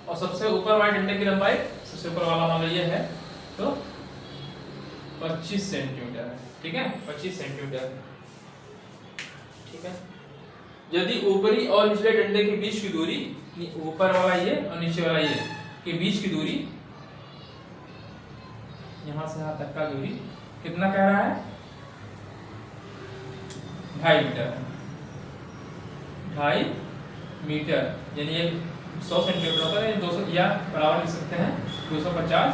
Speaker 1: और सबसे ऊपर वाले डंडे की लंबाई, सबसे ऊपर वाला हमारा ये है तो 25 सेंटीमीटर है, ठीक है, 25 सेंटीमीटर, ठीक है। यदि ऊपरी और निचले डंडे के बीच की दूरी, ऊपर वाला ये और नीचे वाला ये के बीच की दूरी, यहां से यहां तक का दूरी कितना कह रहा है, 2.5 मीटर, 2.5 मीटर, यानी ये 100 सेंटीमीटर होता है, 200 या बराबर लिख सकते हैं 250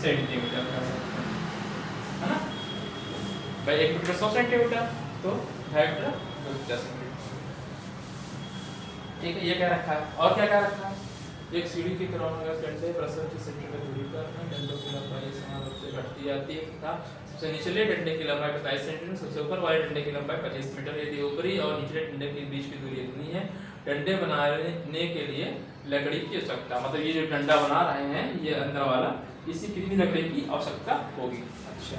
Speaker 1: सेंटीमीटर का, है ना भाई। 1 मीटर 100 सेंटीमीटर, तो 2.5 मीटर 250 सेंटीमीटर। ठीक है, ये क्या रखा है, और क्या क्या रखा है, एक सीढ़ी के क्रॉस अगर डंडे प्रसव की सेंटीमीटर दूरी पर डंडों की लंबाई समान रूप से घटती जाती है तथा सबसे निचले डंडे की लंबाई 27 सेंटीमीटर, सबसे ऊपर वाले डंडे की लंबाई 25 मीटर। यदि ऊपरी और निचले डंडे के बीच की दूरी इतनी है, डंडे बनाने के लिए लकड़ी की आवश्यकता, मतलब ये जो डंडा बना रहे हैं ये अंदर वाला, इसी कितनी लकड़ी की आवश्यकता होगी। अच्छा,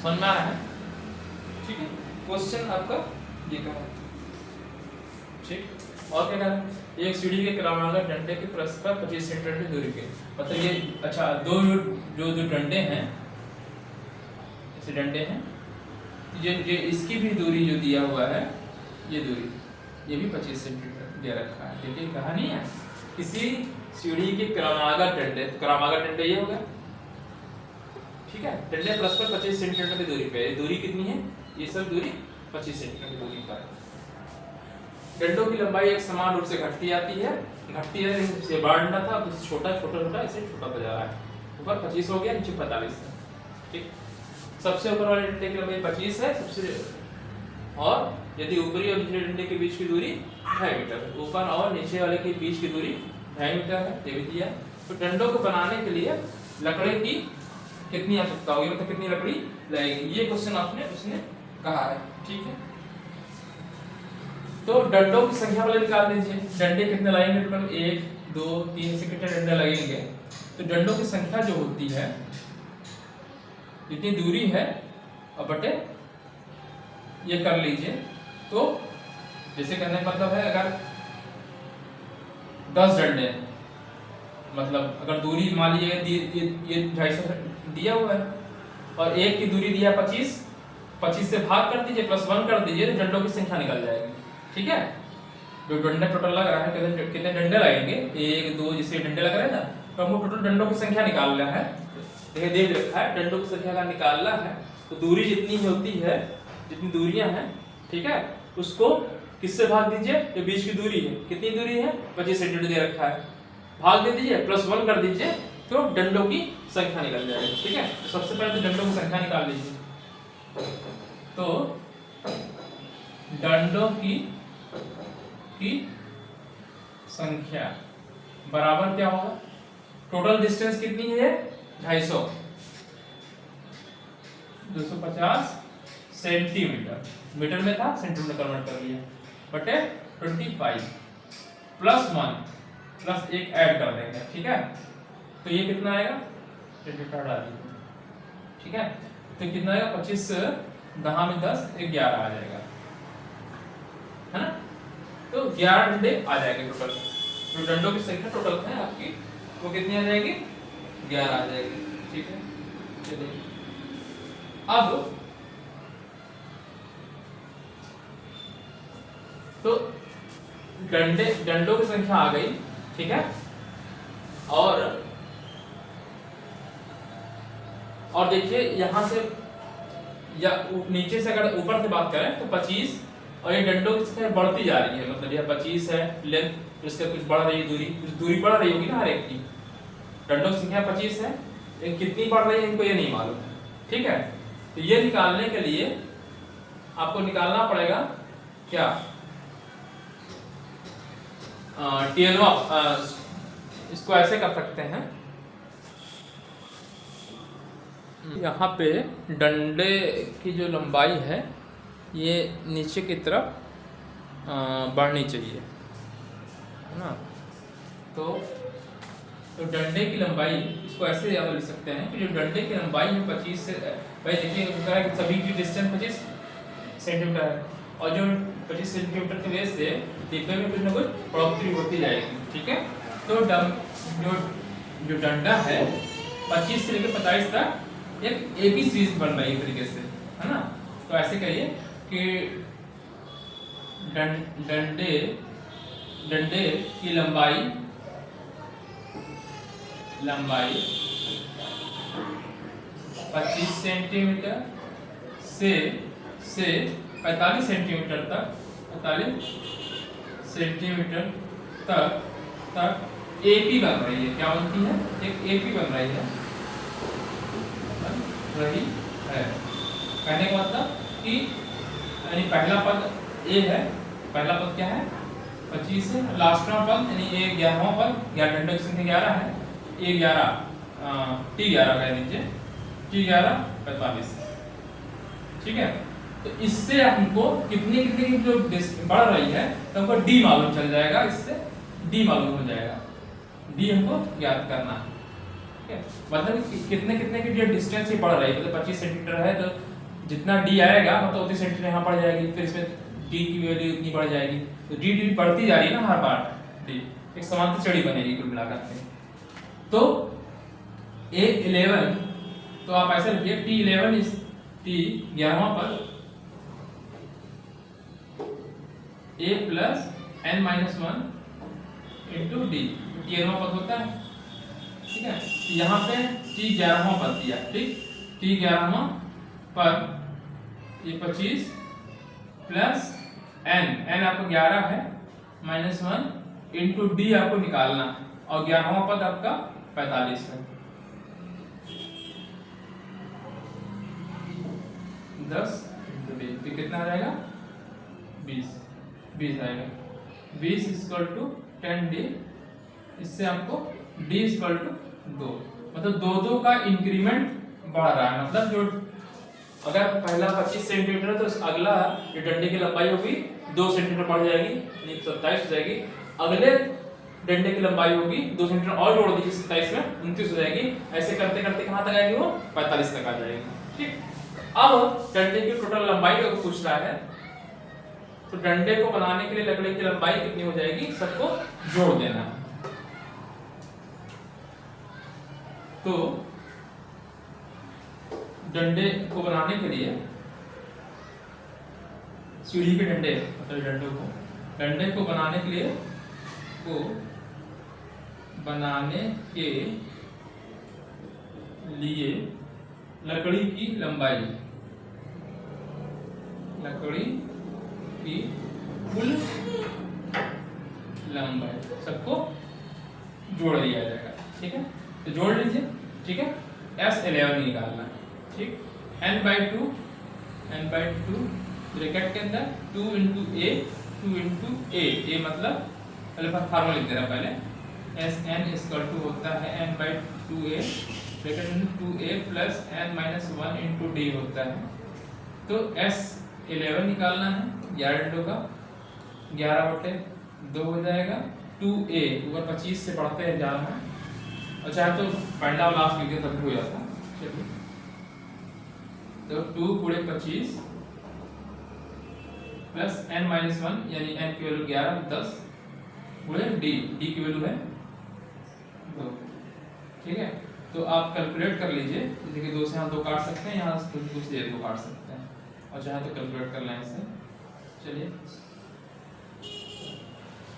Speaker 1: समझ में आ रहा है, ठीक है। क्वेश्चन आपका ये कहा, ठीक। और क्या कहा, एक सीढ़ी के क्रमांक डंडे के परस्पर 25 सेंटीमीटर दूरी के, मतलब ये अच्छा दो जो डंडे हैं, ऐसे डंडे हैं, ये इसकी भी दूरी जो दिया हुआ है, ये दूरी ये भी 25 सेंटीमीटर दे रखा है। लेकिन कहा नहीं है किसी सीढ़ी के क्रमागत डंडे, क्रमागत डंडे ये हो गया, ठीक है। डंडे परस्पर 25 सेंटीमीटर की दूरी पे, दूरी कितनी है, ये सब दूरी 25 सेंटीमीटर की दूरी पर है। डंडों की लंबाई एक समान रूप से घटती जाती है, से बड़ा डंडा था तो छोटा छोटा छोटा ऐसे छोटा हो जा रहा है, ऊपर 25 हो गया, नीचे 45 है, ठीक। सबसे ऊपर वाले डंडे की लंबाई 25 है सबसे, और यदि ऊपरी और निचले डंडे के बीच की दूरी 2.5 मीटर, ऊपर और नीचे वाले के बीच की दूरी 2.5 मीटर है, ये भी दिया। तो डंडों को बनाने के लिए लकड़ी की कितनी आवश्यकता होगी, मतलब कितनी लकड़ी लगेगी, ये क्वेश्चन आपने उसने कहा है, ठीक है। तो डंडों की संख्या वाले निकाल दीजिए, डंडे कितने लगेंगे टोटल, 1 2 3 से कितने डंडे लगेंगे, तो डंडों की संख्या जो होती है, जितनी दूरी है और बटे ये कर लीजिए, तो जैसे कहने का मतलब है अगर 10 डंडे, मतलब अगर दूरी मान लीजिए ये 250 दिया हुआ है और एक की दूरी दिया 25 से भाग कर दीजिए, +1 कर दीजिए, तो डंडों की संख्या निकल जाएगी, ठीक है। जो डंडे टोटल लग रहा है, कितने डंडे लगेंगे, 1 2 जिससे डंडे लग रहे हैं ना, तो हमको टोटल डंडों की संख्या निकालना है, देखिए दे रखा है डंडों की संख्या का निकालना है, तो दूरी जितनी होती है, जितनी दूरियां हैं, ठीक है, उसको किससे भाग दीजिए, जो बीच की दूरी है, कितनी दूरी है 25 सेंटीमीटर दे रखा है, भाग दे दीजिए, +1 कर दीजिए, तो डंडों की संख्या निकल जाएगी, ठीक है। तो सबसे पहले तो डंडों की संख्या निकाल लीजिए, तो डंडों की संख्या बराबर क्या होगा, टोटल डिस्टेंस कितनी है 250, 250 सेंटीमीटर, मीटर में था सेंटीमीटर कन्वर्ट कर लिया, बटे 25 +1 प्लस 1 ऐड कर देंगे, ठीक है। तो ये कितना आएगा, ठीक है, तो कितना आएगा 25 10 में 10 11 आ जाएगा, है ना। तो 11 डंडे आ जाएंगे टोटल, जो डंडों की संख्या टोटल है आपकी वो कितनी आ जाएगी, 11 आ जाएगी, ठीक है। चलिए अब तो डंडों की संख्या आ गई, ठीक है, और देखिए यहां से या नीचे से अगर ऊपर से बात करें तो 25, और ये डंडों की संख्या बढ़ती जा रही है, मतलब यह 25 है लेंथ, इसका कुछ बढ़ रही है कुछ दूरी बढ़ रही होगी ना हर एक की, डंडों की संख्या 25 है, लेकिन कितनी बढ़ रही है इनको ये नहीं मालूम, ठीक है। तो ये निकालने के लिए आपको निकालना पड़ेगा क्या, इसको ऐसे कर सकते हैं, यहाँ पे डंडे की जो लंबाई है ये नीचे की तरफ बढ़नी चाहिए, है ना। तो डंडे की लंबाई, इसको ऐसे याद लिख सकते हैं कि जो डंडे की लंबाई है 25 से, भाई देखिए सभी की डिस्टेंस 25 सेंटीमीटर है, और जो 25 सेंटीमीटर की वजह से डिब्बे में कुछ ना कुछ बढ़ोतरी होती जाएगी, ठीक है। तो जो डंडा है 25 से लेकर 27 तक एक ही सीरीज बन रही है तरीके से, है ना। तो ऐसे करिए कि डंडे की लंबाई 25 सेंटीमीटर से 45 सेंटीमीटर तक एपी बन रही है। क्या बनती है? एक एपी बन रही है कहने का मतलब कि यानी पहला पद ए है, पहला पद क्या है 25 है, लास्टवां पद यानी ए 11वां पद, 11 डंडों की संख्या 11 है, ए 11 T11 कह दीजिए, T11 45। ठीक है, तो इससे हमको कितने की जो बढ़ रही है तो हमको डी मालूम चल जाएगा, इससे डी मालूम हो जाएगा, डी हमको याद करना है। ठीक है, मतलब कितने की जो डिस्टेंस ही बढ़ रही है, मतलब 25 सेंटीमीटर है तो जितना डी आएगा मतलब उतनी सेंटीमीटर यहाँ बढ़ जाएगी, फिर इसमें डी की वैल्यू इतनी बढ़ जाएगी, तो डी बढ़ती जा रही है ना हर बार, डी एक समांतर श्रेणी बनेगी कुल मिलाकर के। तो A11 तो आप ऐसे लिखिए T11 इज T11वां पद A plus n minus 1 into d, T11वां पद होता है। ठीक है, यहाँ पे T11वां पद दिया, ठीक, T11वां पद ये 25 प्लस n आपको 11 है माइनस 1 इंटू डी आपको निकालना है, और 11वां पद आपका 45 है। 10 इंटू डी तो कितना आ जाएगा 20 आएगा, 20 इक्वल टू 10 डी, इससे आपको डी इक्वल टू 2, मतलब दो का इंक्रीमेंट बढ़ रहा है, मतलब जो अगर पहला 25 सेंटीमीटर है तो अगला जो डंडे की लंबाई होगी 2 सेंटीमीटर बढ़ जाएगी, 27 हो जाएगी, अगले डंडे की लंबाई होगी 2 सेंटीमीटर और जोड़ दीजिए 27 में 29 हो जाएगी, ऐसे करते करते कहां तक आएगी वो 45 तक आ जाएगी। ठीक, अब डंडे की टोटल लंबाई अगर पूछ रहा है तो डंडे को बनाने के लिए लकड़ी की लंबाई कितनी हो जाएगी, सबको जोड़ देना है। तो डंडे को बनाने के लिए सीढ़ी के डंडे मतलब डंडे को बनाने के लिए लकड़ी की कुल लंबाई सबको जोड़ दिया जाएगा। ठीक है, तो जोड़ लीजिए। ठीक है, S11 निकालना है। ठीक, n/2 ब्रैकेट के अंदर 2 इंटू ए मतलब फार्मूला लिख दे रहा पहले, Sn = होता है n/2a ब्रैकेट में 2a plus n minus 1 into D होता है। तो S11 निकालना है, 11 डंडों का 11/2 हो जाएगा, 2a ऊपर 25 से बढ़ते हैं जा रहा है, और चाहे तो पहला और लास्ट लिख दे तब भी हो जाता है। चलिए, तो 2 × 25 प्लस n माइनस 1 यानी n की वैल्यू 11 10 × d की वैल्यू है 2। ठीक है, तो आप कैलकुलेट कर लीजिए, देखिए 2 से यहाँ 2 काट सकते हैं, यहाँ से 2 से 2 काट सकते हैं, और चाहे तो कैलकुलेट कर लें इससे। चलिए,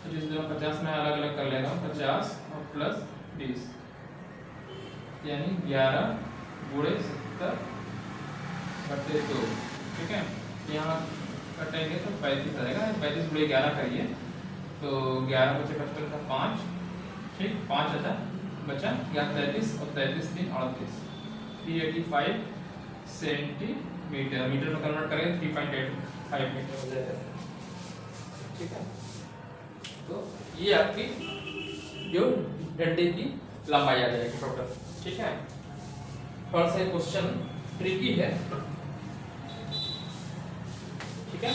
Speaker 1: तो जिस 50 में अलग अलग कर लेगा 50 और प्लस 20 यानी 11 × 70/2। ठीक है, यहाँ कटेंगे तो 35 आ जाएगा, 35 × 11 करिए तो 11 × 75 का 5, ठीक 5 आता बचा, 33 और 33 3 38 385 सेंटीमीटर, मीटर में कन्वर्ट करेंगे 3.85 मीटर हो जाएगा। ठीक है, तो ये आपकी जो डंडे की लंबाई आ जाएगी टोटल। ठीक है, थोड़ा सा क्वेश्चन ट्रिकी है। ठीक है,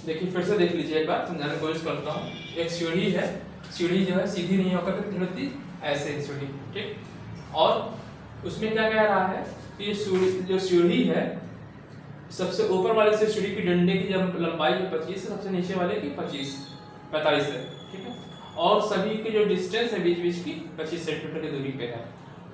Speaker 1: देखिए फिर से देख लीजिए एक बार, समझाने की कोशिश करता हूँ। एक सीढ़ी है, सीढ़ी जो है सीधी नहीं होकर के होती ऐसे सीढ़ी। ठीक, और उसमें क्या कह रहा है कि ये जो सीढ़ी है सबसे ऊपर वाले से सीढ़ी की डंडे की जब लंबाई 25 है, सबसे नीचे वाले की 45 है। ठीक है, और सभी के जो डिस्टेंस है बीच बीच की 25 सेंटीमीटर की दूरी पे है।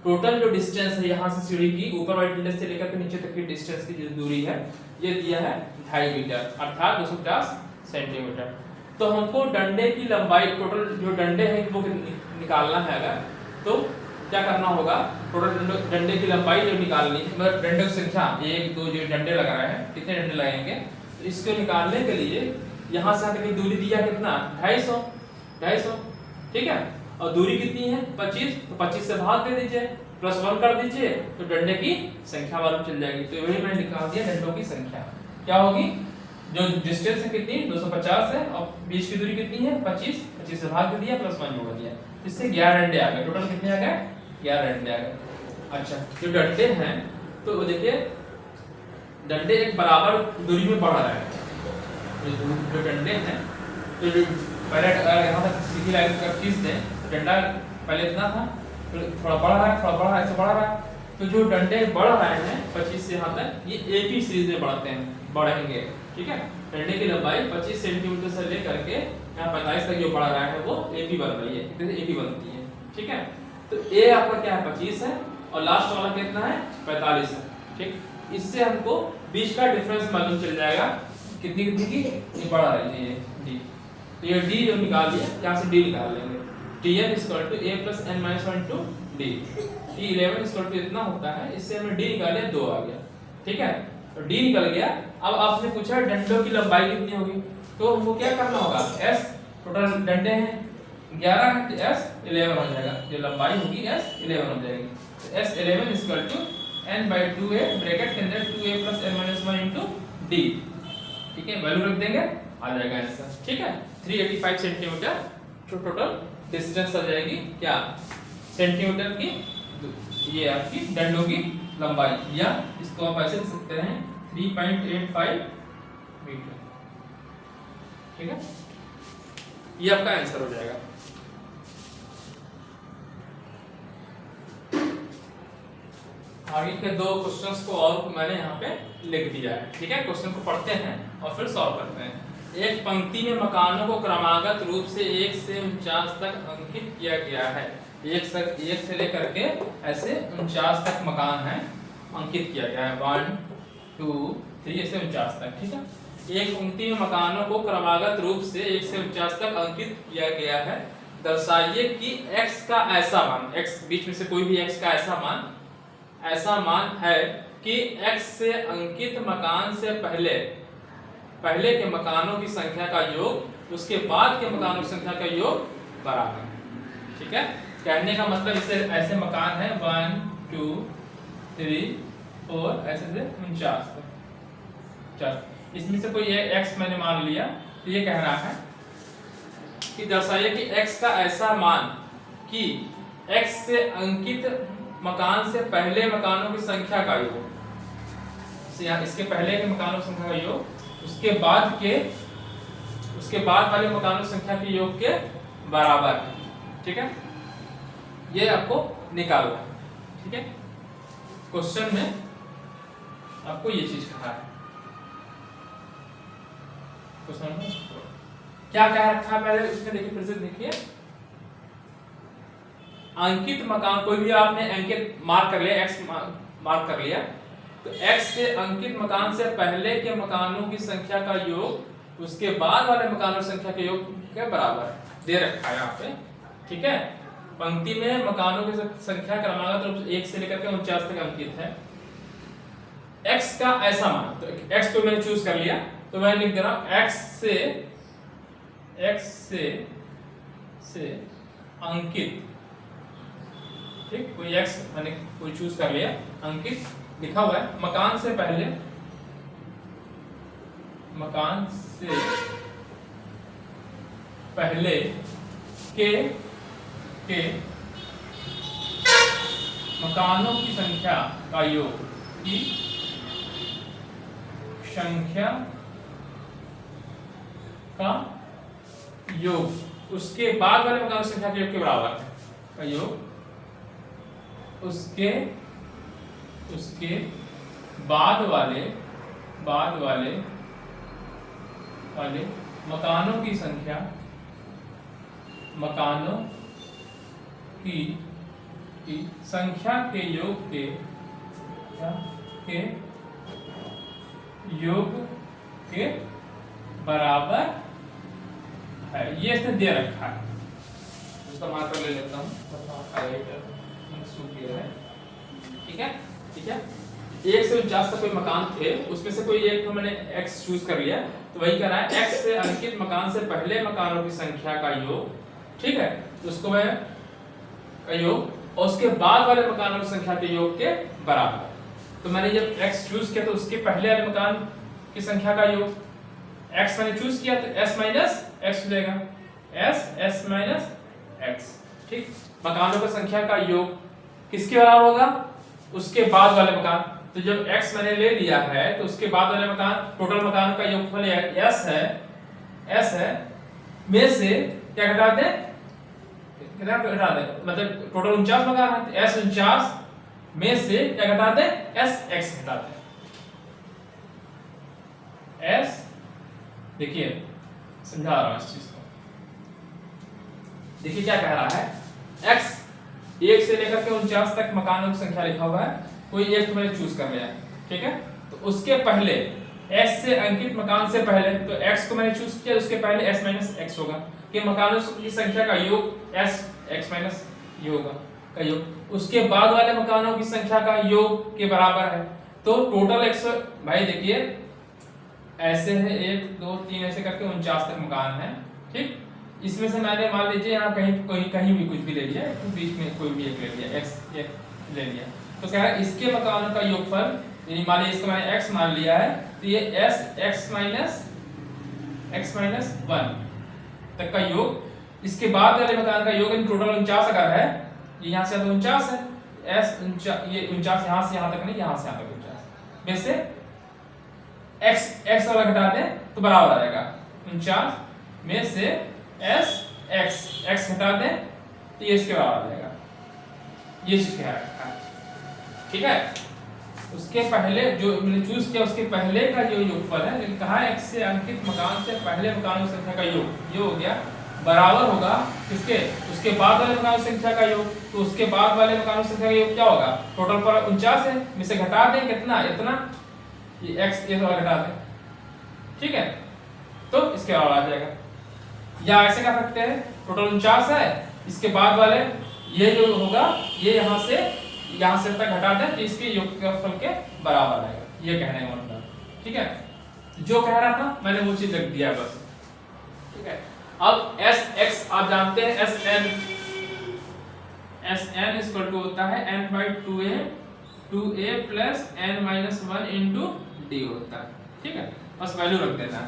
Speaker 1: टोटल जो डिस्टेंस है यहाँ से सीढ़ी की ऊपर वाली डंडे से लेकर के नीचे तक की डिस्टेंस की जो दूरी है ये दिया है 2.5 मीटर अर्थात 250 सेंटीमीटर। तो हमको डंडे की लंबाई टोटल जो डंडे हैं वो निकालना है अगर, तो क्या करना होगा, टोटल डंडे की लंबाई जो निकालनी है, मतलब डंडे की संख्या 1 2 जो डंडे लगा रहे हैं कितने डंडे लगेंगे, तो इसको निकालने के लिए यहाँ से आगे की दूरी दिया कितना 250, ठीक है, और दूरी कितनी है 25, तो 25 से भाग दे दीजिए, +1 कर दीजिए, तो डंडे की संख्या मालूम चल जाएगी। तो वही मैंने निकाल दिया डंडों की संख्या क्या होगी, जो डिस्टेंस है कितनी 250 है और बीच की दूरी कितनी है 25, 25 से भाग दे दिया +1 जोड़ दिया, इससे 11 डंडे आ गए। टोटल कितने आ गए 11 डंडे आ गए। अच्छा जो डंडे हैं तो वो देखिए डंडे एक बराबर दूरी में बढ़ रहे हैं, जो डंडे हैं तो जो पहले यहाँ तक सीधी लाइन का खींच दें तो डंडा पहले इतना था, फिर थोड़ा बढ़ रहा है, थोड़ा बढ़ रहा है, ऐसे बढ़ रहा है, तो जो डंडे बढ़ रहे हैं 25 से यहाँ तक ये AP सीरीज में बढ़ते हैं, बढ़ेंगे, ठीक है। डंडे की लंबाई 25 सेंटीमीटर से लेकर के यहाँ 45 तक जो बढ़ रहा है वो AP बन रही है, AP बनती है, ठीक है। तो A आपका क्या है 25 है और लास्ट वाला कितना है 45 है, ठीक। इससे हमको बीच का डिफरेंस मालूम चल जाएगा कितनी कितनी की, ये बढ़ रही है ये D, तो ये D जो निकाल लिया यहाँ से D निकाल लेंगे, Tn = A + n - 1 to D, T11 = इतना होता है, इससे हमने D निकाले 2 आ गया, ठीक है। तो D निकल गया। अब आपने पूछा डंडों की लंबाई कितनी होगी, तो हमको क्या करना होगा, S टोटल डंडे हैं 11 है तो S11 हो जाएगा, जो लंबाई होगी S11 हो जाएगी। तो S11 = n/2a ब्रैकेट के अंदर 2a + n - 1 * D, ठीक है, वैल्यू रख देंगे आ जाएगा आंसर, ठीक है। 385 सेंटीमीटर टोटल डिस्टेंस आ जाएगी क्या सेंटीमीटर की, ये आपकी डंडों की लंबाई, या इसको आप ऐसे लिख सकते हैं 3.85 मीटर, ठीक है, ये आपका आंसर हो जाएगा। आगे के 2 क्वेश्चंस को और मैंने यहाँ पे लिख दिया है, ठीक है। क्वेश्चन को पढ़ते हैं और फिर सॉल्व करते हैं। एक पंक्ति में मकानों को क्रमागत रूप से 1 से 49 तक अंकित किया गया है, 1 से लेकर के ऐसे 49 तक मकान है अंकित किया गया है, 1 2 3 से 49 तक, ठीक है। एक पंक्ति में मकानों को क्रमागत रूप से 1 से 49 तक अंकित किया गया है, दर्शाइए कि x का ऐसा मान, x बीच में से कोई भी x का ऐसा मान है कि x से अंकित मकान से पहले के मकानों की संख्या का योग उसके बाद के मकानों की संख्या का योग बराबर है, ठीक है। कहने का मतलब इससे ऐसे मकान है 1 2 3 4 ऐसे से 49 तक, इसमें से कोई x मैंने मान लिया, तो ये कह रहा है कि दर्शाइए कि x का ऐसा मान कि x से अंकित मकान से पहले मकानों की संख्या का योग, इसके पहले के मकानों की संख्या का योग उसके बाद वाले मकानों की संख्या के योग के बराबर है, ठीक है। ये आपको निकालना है, ठीक है। क्वेश्चन में आपको ये चीज कहा है, क्वेश्चन में क्या कह रखा है पहले इसमें देखिए, फिर से देखिए, अंकित मकान कोई भी आपने अंकित मार्क कर लिया, x मार्क कर लिया, तो x से अंकित मकान से पहले के मकानों की संख्या का योग उसके बाद वाले मकानों की संख्या के योग के बराबर दे रखा है यहाँ पे, ठीक है। पंक्ति में मकानों की संख्या क्रमागत रूप से 1 से लेकर के 49 तक अंकित है, x का ऐसा मान, तो x को मैंने चूज कर लिया, तो मैं लिख दे रहा हूं x से अंकित, ठीक, कोई x मैंने कोई चूज कर लिया, अंकित लिखा हुआ है, मकान से पहले के मकानों की संख्या का योग उसके बाद वाले मकानों की संख्या के योग के बराबर है, का योग उसके बाद वाले मकानों की कि संख्या के योग के बराबर है, ये इसने दे रखा है। उसका मार्कर ले लेता हूँ, ठीक है ठीक है। 1 से 49 तक कोई मकान थे, उसमें से कोई एक को मैंने x चूज कर लिया, तो वही कह रहा है x से अंकित मकान से पहले मकानों की संख्या का योग, ठीक है, तो उसको मैं का योग और उसके बाद वाले मकानों की संख्या के योग के बराबर। तो मैंने जब x चूज किया तो उसके पहले वाले मकान की संख्या का योग x मैंने चूज किया तो s माइनस x हो जाएगा, s माइनस x, ठीक। मकानों की संख्या का योग किसके बराबर होगा, उसके बाद वाले मकान। तो जब x मैंने ले लिया है तो उसके बाद वाले मकान, टोटल मकानों का योगफल s है में से क्या घटा दें, कितना घटा दें, मतलब टोटल 49 मकान है, तो s 49 में से क्या घटा दें, s x घटा दें। s देखिए समझा रहा हूं इस चीज को, देखिए क्या कह रहा है, x 1 से लेकर के 49 तक मकानों की संख्या लिखा हुआ है, कोई एक तो मैंने चूज कर लिया, ठीक है। तो उसके पहले s से अंकित मकान से पहले, तो x को मैंने चूज किया, उसके पहले s माइनस x होगा कि मकानों की संख्या का योग s x माइनस ये होगा का योग, उसके बाद वाले मकानों की संख्या का योग के बराबर है। तो टोटल x, भाई देखिए ऐसे है 1 2 3 ऐसे करके 49 तक मकान है, ठीक। इसमें से मैंने मान लीजिए यहाँ कहीं भी कुछ भी ले लिया, तो बीच में कोई भी एक ले लिया, x एक ले लिया, तो क्या है इसके मकानों का योगफल, यानी मान लीजिए इसको मैंने x मान लिया है, तो ये s x माइनस 1 तक का योग, इसके बाद वाले मकान का योग, टोटल 49 अगर है, ये यहाँ से 49 है, s 49, ये 49 यहाँ से यहाँ तक नहीं, यहाँ से यहाँ तक 49 में से x वाला घटा दें तो बराबर आ जाएगा 49 में से s x घटा दें तो ये इसके बराबर आ जाएगा, ये चीज कह रखा है, ठीक है। उसके पहले जो मैंने चूज किया उसके पहले का जो योगफल है, लेकिन कहा x से अंकित मकान से पहले मकानों की संख्या का योग, ये हो गया बराबर होगा किसके, उसके बाद वाले मकानों की संख्या का योग, तो उसके बाद वाले मकानों की संख्या का योग क्या होगा, टोटल पर 49 है, में से घटा दें कितना, इतना, ये x ये वाला घटा दें, ठीक है, तो इसके बराबर आ जाएगा। या ऐसे कर सकते हैं, टोटल 49 है, इसके बाद वाले ये जो होगा ये यहाँ से तक घटा दें तो इसके योगफल के बराबर आएगा, ये कहने का मतलब, ठीक है। जो कह रहा था मैंने वो चीज रख दिया बस, ठीक है। अब sx आप जानते हैं sn इक्वल टू होता है n/2a plus n minus 1 into D होता है, ठीक है, बस वैल्यू रख देना है।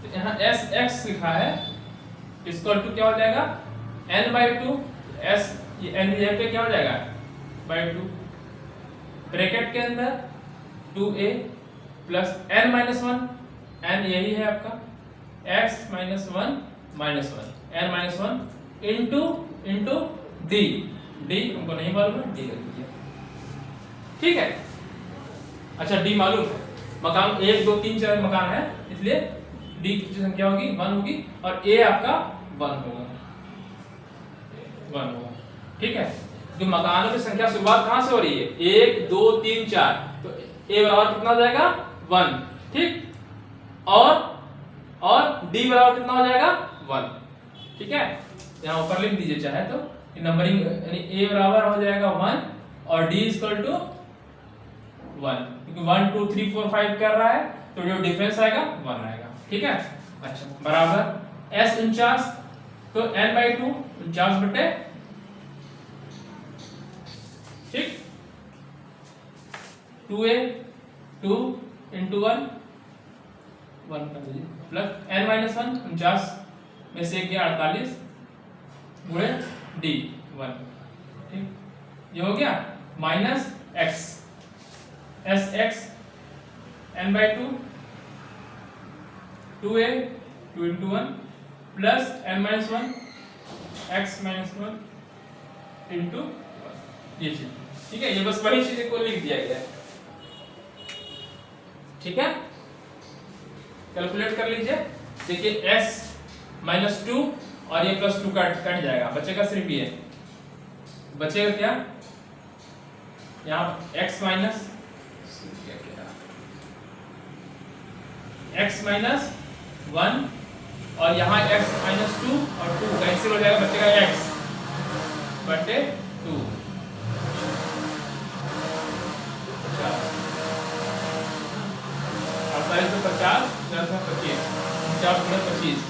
Speaker 1: तो यहाँ sx लिखा है इक्वल टू क्या हो जाएगा, n/2, s ये n यहाँ पे क्या हो जाएगा /2, ब्रैकेट के अंदर 2a plus n minus 1, n यही है आपका, x minus 1 n minus 1 into D हमको नहीं मालूम है, डी रख दिया, ठीक है। अच्छा डी मालूम है, मकान 1 2 3 4 मकान है, इसलिए डी की संख्या होगी 1 होगी और a आपका 1 होगा, ठीक है। जो मकानों की संख्या शुरुआत कहां से हो रही है, 1 2 3 4, तो a बराबर कितना हो जाएगा 1, ठीक, और d बराबर कितना हो जाएगा 1, ठीक है। यहाँ ऊपर लिख दीजिए चाहे तो, नंबरिंग यानी a बराबर हो जाएगा 1 और d इक्वल टू 1, क्योंकि 1 2 3 4 5 कर रहा है, तो जो डिफरेंस आएगा 1 आएगा, ठीक है। अच्छा बराबर s 49, तो n/2 49 बटे, ठीक, 2a 2 इंटू 1 कर दीजिए प्लस n माइनस 1 49 में से गया 48 गुणे d 1, ठीक, ये हो गया minus x sx n/2 2a 2 into 1 plus n minus 1 x minus 1 into ये चीज, ठीक है। ये बस वही चीज को लिख दिया गया है, ठीक है। कैलकुलेट कर लीजिए, देखिए s -2 और ये +2 कट जाएगा, बचेगा सिर्फ ये बचेगा क्या यहाँ x माइनस वन और यहाँ x माइनस 2 और 2 कैंसिल हो जाएगा, बचेगा x बटे 2। 48 तो 50 25 50 गुणे 25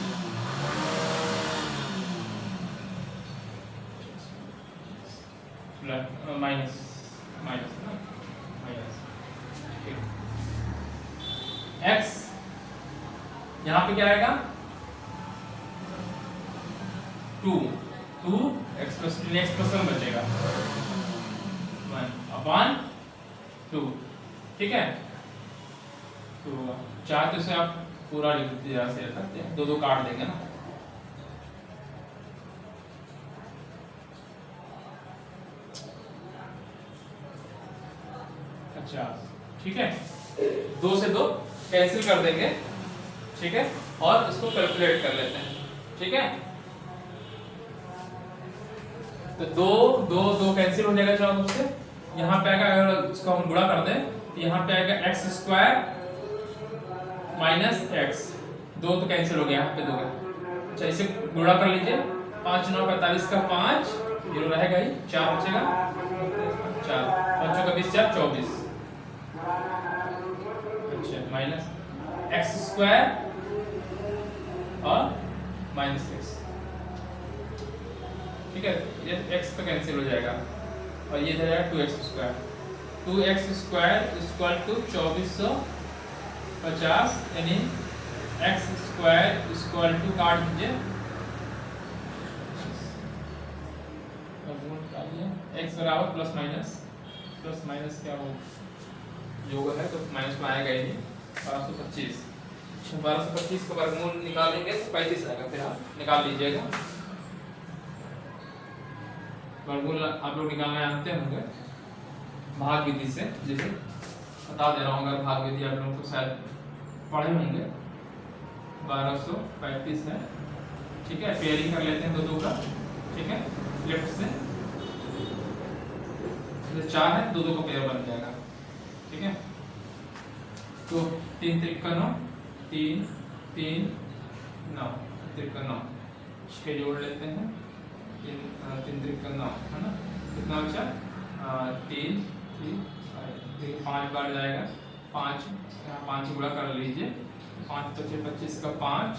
Speaker 1: माइनस माइनस माइनस x यहाँ पे क्या आएगा 2 x प्लस नेक्स्ट प्लस बचेगा 1/2, ठीक है। तो चाहे तो इसे आप पूरा लिख सकते हैं, दो काट देंगे ना। अच्छा ठीक है, 2 से 2 कैंसिल कर देंगे, ठीक है, और इसको कैलकुलेट कर लेते हैं, ठीक है। तो 2 कैंसिल हो जाएगा चारों से, यहाँ पे आएगा, अगर इसको हम गुणा कर दें तो यहाँ पे आएगा x² माइनस x, 2 तो कैंसिल हो गया यहाँ पे 2 का। अच्छा इसे गुणा कर लीजिए, 5 9 45 का 5 जीरो रहेगा ही, 4 बचेगा, 4 5 का 20 4 24। अच्छा माइनस x² और माइनस x, ठीक है, ये x तो कैंसिल हो जाएगा और ये इधर आएगा 2x²। 2x² इक्वल टू 2450, यानी x² इक्वल टू काट दीजिए x बराबर प्लस माइनस क्या हो योग है तो माइनस में आएगा ही नहीं, 1225। 1225 का वर्गमूल निकालेंगे तो 35 आएगा, फिर आप निकाल लीजिएगा। वर्गमूल आप लोग निकालना जानते होंगे भाग विधि से, जैसे बता दे रहा हूँ, अगर भाग विधि आप लोग तो शायद पढ़े होंगे। 1235 है, ठीक है, पेयरिंग कर लेते हैं 2 का, ठीक है, लेफ्ट से 4 है, 2 का पेयर बन जाएगा, ठीक है। तो 3 3 9 3 3 9 3 9 इसके जोड़ लेते हैं, 3 3 9 है ना, कितना बचा 3 3 5 बार जाएगा, 5 यहाँ 5 गुणा कर लीजिए, 5 तो 25 का 5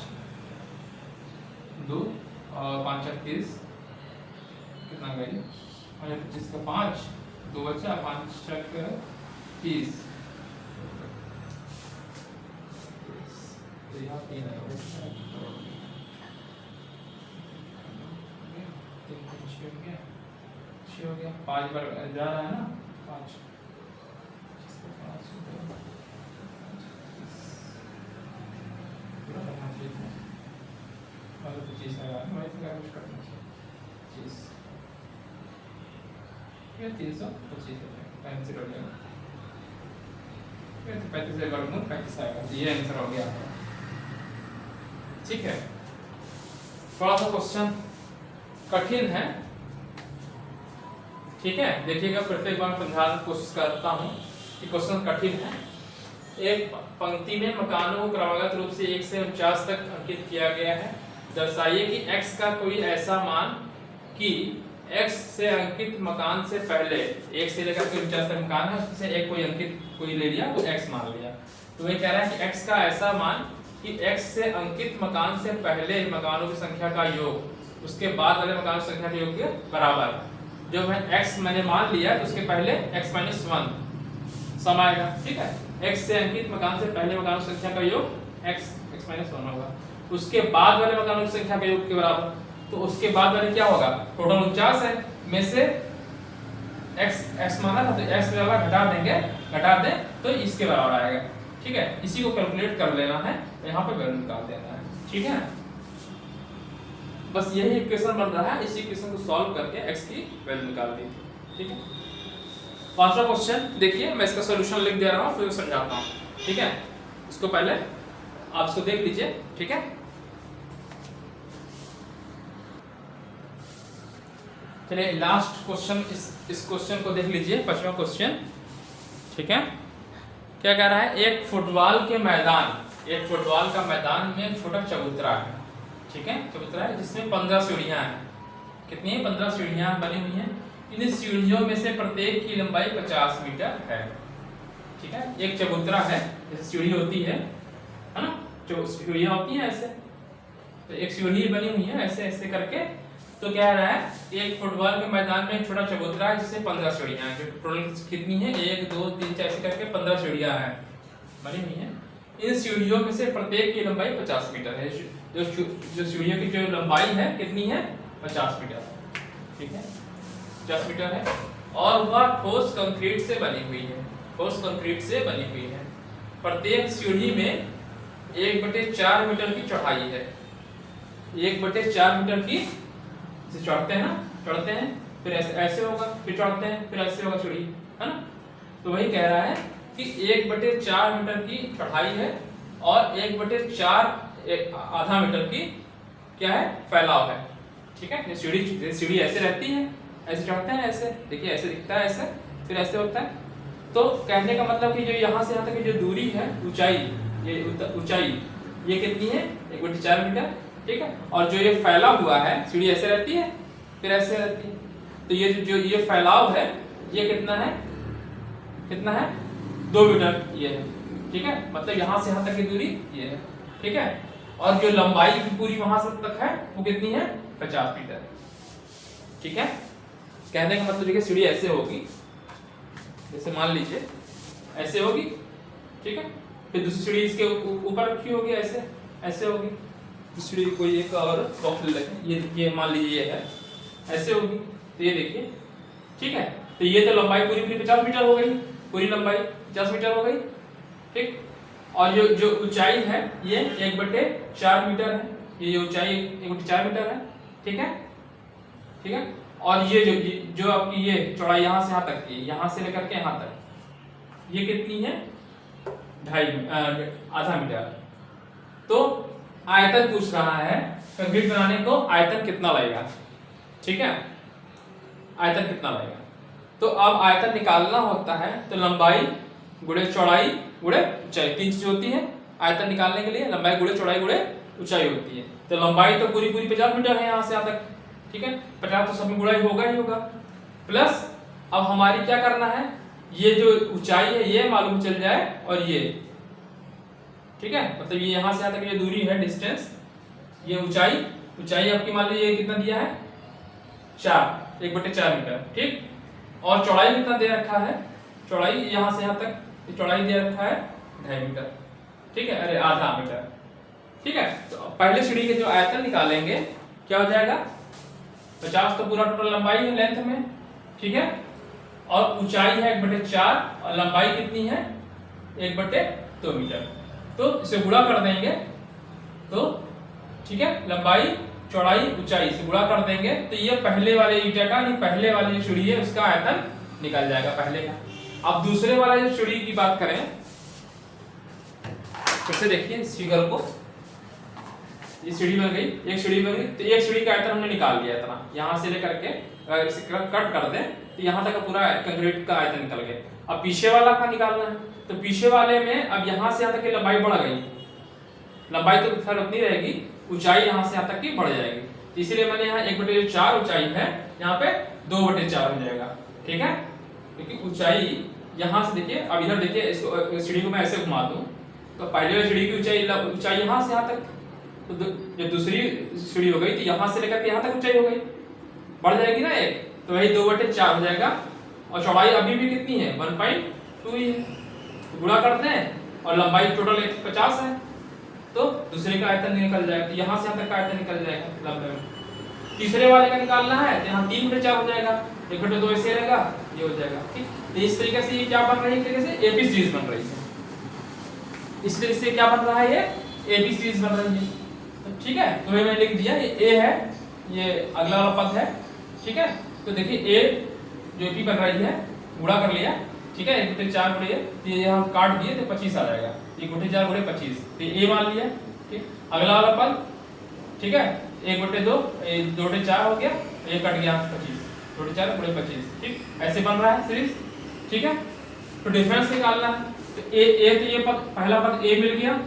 Speaker 1: 2 और 5 30 कितना गई, 25 का 5 2 बचा, 5 30 तो यहाँ 3 हो गया, 5 बार जा रहा है ना, 5 25 आएगा, कुछ करना चाहिए 325 कैंसिल हो जाएगा, 35 से वर्गमूल 35 आएगा, ये आंसर हो गया, ठीक है। थोड़ा सा क्वेश्चन कठिन है, ठीक है, देखिएगा, प्रत्येक बार समझाने की कोशिश करता हूँ कि क्वेश्चन कठिन है। एक पंक्ति में मकानों को क्रमागत रूप से 1 से 49 तक अंकित किया गया है। दर्शाइए कि x का कोई ऐसा मान कि x से अंकित मकान से पहले, 1 से लेकर 49 तक मकान है, उससे एक कोई अंकित कोई ले लिया तो x मान लिया, तो ये कह रहा है कि x का ऐसा मान कि x से अंकित मकान से पहले मकानों की संख्या का योग उसके बाद वाले मकानों की संख्या के योग के बराबर है। जो मैं x मैंने मान लिया तो उसके पहले x - 1 सम आएगा, ठीक है, x से अंकित मकान से पहले मकानों की संख्या का योग x - 1 होगा, उसके बाद वाले मकानों की संख्या के योग के बराबर, तो उसके बाद वाले क्या होगा, टोटल 49 है, में से x माना था तो x वाला घटा दें तो इसके बराबर आएगा, ठीक है। इसी को कैलकुलेट कर लेना है, यहाँ पे वैल्यू निकाल देना है, ठीक है। बस यही इक्वेशन बन रहा है, इसी इक्वेशन को सॉल्व करके x की वैल्यू निकाल दी, ठीक है। पांचवा क्वेश्चन देखिए, मैं इसका सॉल्यूशन लिख दे रहा हूँ फिर समझाता हूँ, ठीक है। इसको पहले आप इसको देख लीजिए, ठीक है। चलिए लास्ट क्वेश्चन, इस क्वेश्चन को देख लीजिए, 5वां क्वेश्चन। ठीक है, क्या कह रहा है, एक फुटबॉल का मैदान में छोटा चबूतरा है। ठीक है, चबूतरा है जिसमें 15 सीढ़ियां हैं। कितनी है? 15 सीढ़ियां बनी हुई हैं। इन सीढ़ियों में से प्रत्येक की लंबाई 50 मीटर है। ठीक है, एक चबूतरा है, जैसे सीढ़ी होती है ना, जो सीढ़ियां होती हैं ऐसे, तो एक सीढ़ी बनी हुई है ऐसे ऐसे करके। तो कह रहा है एक फुटबॉल के मैदान में एक छोटा चबूतरा है जिससे 15 सीढ़ियां हैं। जो टोटल कितनी है? 1 2 3 4 ऐसे करके 15 सीढ़ियां हैं बनी हुई हैं। इन सीढ़ियों में से प्रत्येक की लंबाई 50 मीटर है। जो सीढ़ियों की जो लंबाई है कितनी है? 50 मीटर। ठीक है, 50 मीटर है और वह ठोस कंक्रीट से बनी हुई है। ठोस कंक्रीट से बनी हुई है। प्रत्येक सीढ़ी में 1/4 मीटर की चौड़ाई है। 1/4 मीटर की, इसे चढ़ते हैं ना, चढ़ते हैं फिर ऐसे होगा, फिर चढ़ते हैं फिर ऐसे होगा सीढ़ी, है ना। तो वही कह रहा है कि 1/4 मीटर की चढ़ाई है और 1/4 आधा मीटर की क्या है? फैलाव है। ठीक है, सीढ़ी ऐसे रहती है, ऐसे चढ़ते हैं, ऐसे देखिए ऐसे दिखता है, ऐसे फिर ऐसे होता है। तो कहने का मतलब कि जो यहाँ से यहाँ तक की जो दूरी है, ऊंचाई ये कितनी है? 1/4 मीटर। ठीक है, और जो ये फैला हुआ है, सीढ़ी ऐसे रहती है फिर ऐसे रहती है, तो ये जो ये फैलाव है ये कितना है? 2 मीटर ये है। ठीक है, मतलब यहाँ से यहाँ तक की दूरी ये है। ठीक है, और जो लंबाई पूरी वहां से तक है वो कितनी है? 50 मीटर। ठीक है, कहने का मतलब देखिए सीढ़ी ऐसे होगी, जैसे मान लीजिए ऐसे होगी। ठीक है, फिर दूसरी सीढ़ी इसके ऊपर रखी होगी, ऐसे होगी। दूसरी कोई एक और बॉक्स ले लेते हैं, ये मान लीजिए ये है, ऐसे होगी। तो ये देखिए, ठीक है, तो ये तो लंबाई पूरी 50 मीटर हो गई, पूरी लंबाई 50 मीटर हो गई। ठीक, और जो ऊंचाई है ये 1/4 मीटर है। ये ऊंचाई 1/4 मीटर है। ठीक है, ठीक है, और ये जो आपकी ये चौड़ाई यहाँ से यहाँ तक की, यहाँ से लेकर के यहाँ तक, ये कितनी है? आधा मीटर। तो आयतन पूछ रहा है, कंक्रीट बनाने को आयतन कितना लगेगा। ठीक है, आयतन कितना लगेगा। तो अब आयतन निकालना होता है तो लंबाई गुणे चौड़ाई गुणे ऊंचाई, 3 चीज होती है आयतन निकालने के लिए। लंबाई गुणे चौड़ाई गुणे ऊंचाई होती है। तो लंबाई तो पूरी 50 मीटर है यहाँ से यहाँ तक। ठीक है, 50 तो सब में गुणा ही होगा। प्लस अब हमारी क्या करना है, ये जो ऊंचाई है ये मालूम चल जाए, और ये, ठीक है, मतलब ये यहाँ से यहाँ तक ये दूरी है, डिस्टेंस, ये ऊंचाई आपकी मान लीजिए कितना दिया है? 1/4 मीटर। ठीक, और चौड़ाई कितना दे रखा है? चौड़ाई यहाँ से यहाँ तक चौड़ाई दे रखा है 2.5 मीटर। ठीक है, अरे आधा मीटर। ठीक है, तो पहले सीढ़ी के जो आयतन निकालेंगे क्या हो जाएगा? 50 तो पूरा टोटल लंबाई है लेंथ में। ठीक है, और ऊंचाई है 1/4 और लंबाई कितनी है? 1/2 मीटर। तो इसे गुणा कर देंगे तो, ठीक है, लंबाई चौड़ाई ऊंचाई से गुणा कर देंगे तो ये पहले वाले ईंटे का, ये पहले वाली जो सीढ़ी है उसका आयतन निकल जाएगा पहले का। अब दूसरे वाले जो सीढ़ी की बात करें, कैसे देखिए इस फिगर को, ये सीढ़ी बन गई, एक सीढ़ी बन गई, तो एक सीढ़ी का आयतन हमने निकाल लिया इतना, यहाँ से लेकर के अगर इसे कट कर दें तो यहाँ तक का पूरा कंक्रीट का आयतन निकल गया। अब पीछे वाला का निकालना है, तो पीछे वाले में अब यहाँ से यहाँ तक की लंबाई बढ़ गई, लंबाई तो खैर उतनी रहेगी, ऊंचाई यहाँ से यहाँ तक की बढ़ जाएगी। तो इसीलिए मैंने यहाँ 1/4 ऊंचाई है, यहाँ पे 2/4 हो जाएगा। ठीक है, क्योंकि ऊंचाई यहाँ से देखिए, अब इधर देखिए, इसको सीढ़ी को मैं ऐसे घुमा दूं तो पहले वाली सीढ़ी की ऊंचाई यहाँ से यहाँ तक, तो जो दूसरी सीढ़ी हो गई तो यहाँ से लेकर के यहाँ तक ऊंचाई हो गई, बढ़ जाएगी ना एक, तो वही 2/4 हो जाएगा। और चौड़ाई अभी भी कितनी है? 1.2 ही है, तो गुणा करते हैं और लंबाई टोटल 50 है, तो दूसरे का आयतन निकल जाएगा, तो यहाँ से यहाँ तक का आयतन निकल जाएगा लंबाई में। तीसरे वाले का निकालना है तो यहाँ 3/4 हो जाएगा, 1/2 ऐसे रहेगा, ये हो जाएगा। ठीक, तो इस तरीके से ये क्या बन रही है? तरीके से एपी सीरीज बन रही है। इस तरीके से क्या बन रहा है? ये एपी सीरीज बन रही है। तो ठीक है, तो मैंने लिख दिया, ये ए है, ये अगला वाला पद है। ठीक है, तो देखिए ए जो एपी बन रही है, गुणा कर लिया। ठीक है, 1/4 गुणे, तो ये हम काट दिए तो 25 आ जाएगा, 1/4 गुणे 25, तो ए मान लिया। ठीक, अगला वाला पद, ठीक है, 1/2, 2/4 हो गया, ये कट गया 25, 4 गुणे 25, ठीक, ऐसे बन रहा है सीरीज, ठीक है। तो डिफरेंस निकालना है, तो ए तो ये पद, पहला पद ए मिल गया,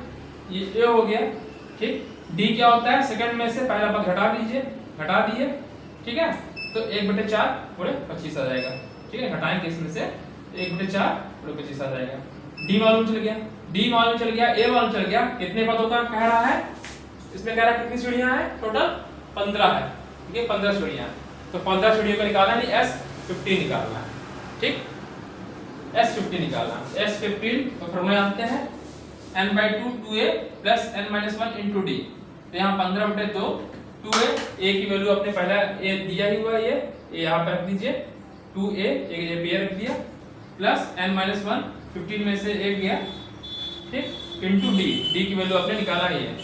Speaker 1: ये ए हो गया, ठीक। डी क्या होता है, सेकंड में से पहला पद घटा दीजिए, घटा दिए, ठीक है। तो 1/4 गुणे 25 आ जाएगा, ठीक है। घटाएंगे इसमें से 1/4 गुणे 25 आ जाएगा। डी मालूम चल गया, डी मालूम चल गया, ए मालूम चल गया। कितने पदों का कह रहा है, इसमें कह रहा है कितनी सीढ़ियां हैं, टोटल 15 है, ठीक है, 15 सीढ़ियां। तो 15 सीढ़ियों का निकालना है, S50 निकालना है, ठीक, S50 निकालना है। S15 तो फॉर्मूला जानते हैं, n/2 2a + n-1 * d। तो यहाँ 15/2 2a, a की वैल्यू अपने पहला a दिया ही हुआ, ये यहाँ पर रख दीजिए, 2a एक ये रख दिया, प्लस n-1 15 में से 1 गया, ठीक, इनटू d, d की वैल्यू आपने निकाला ही है,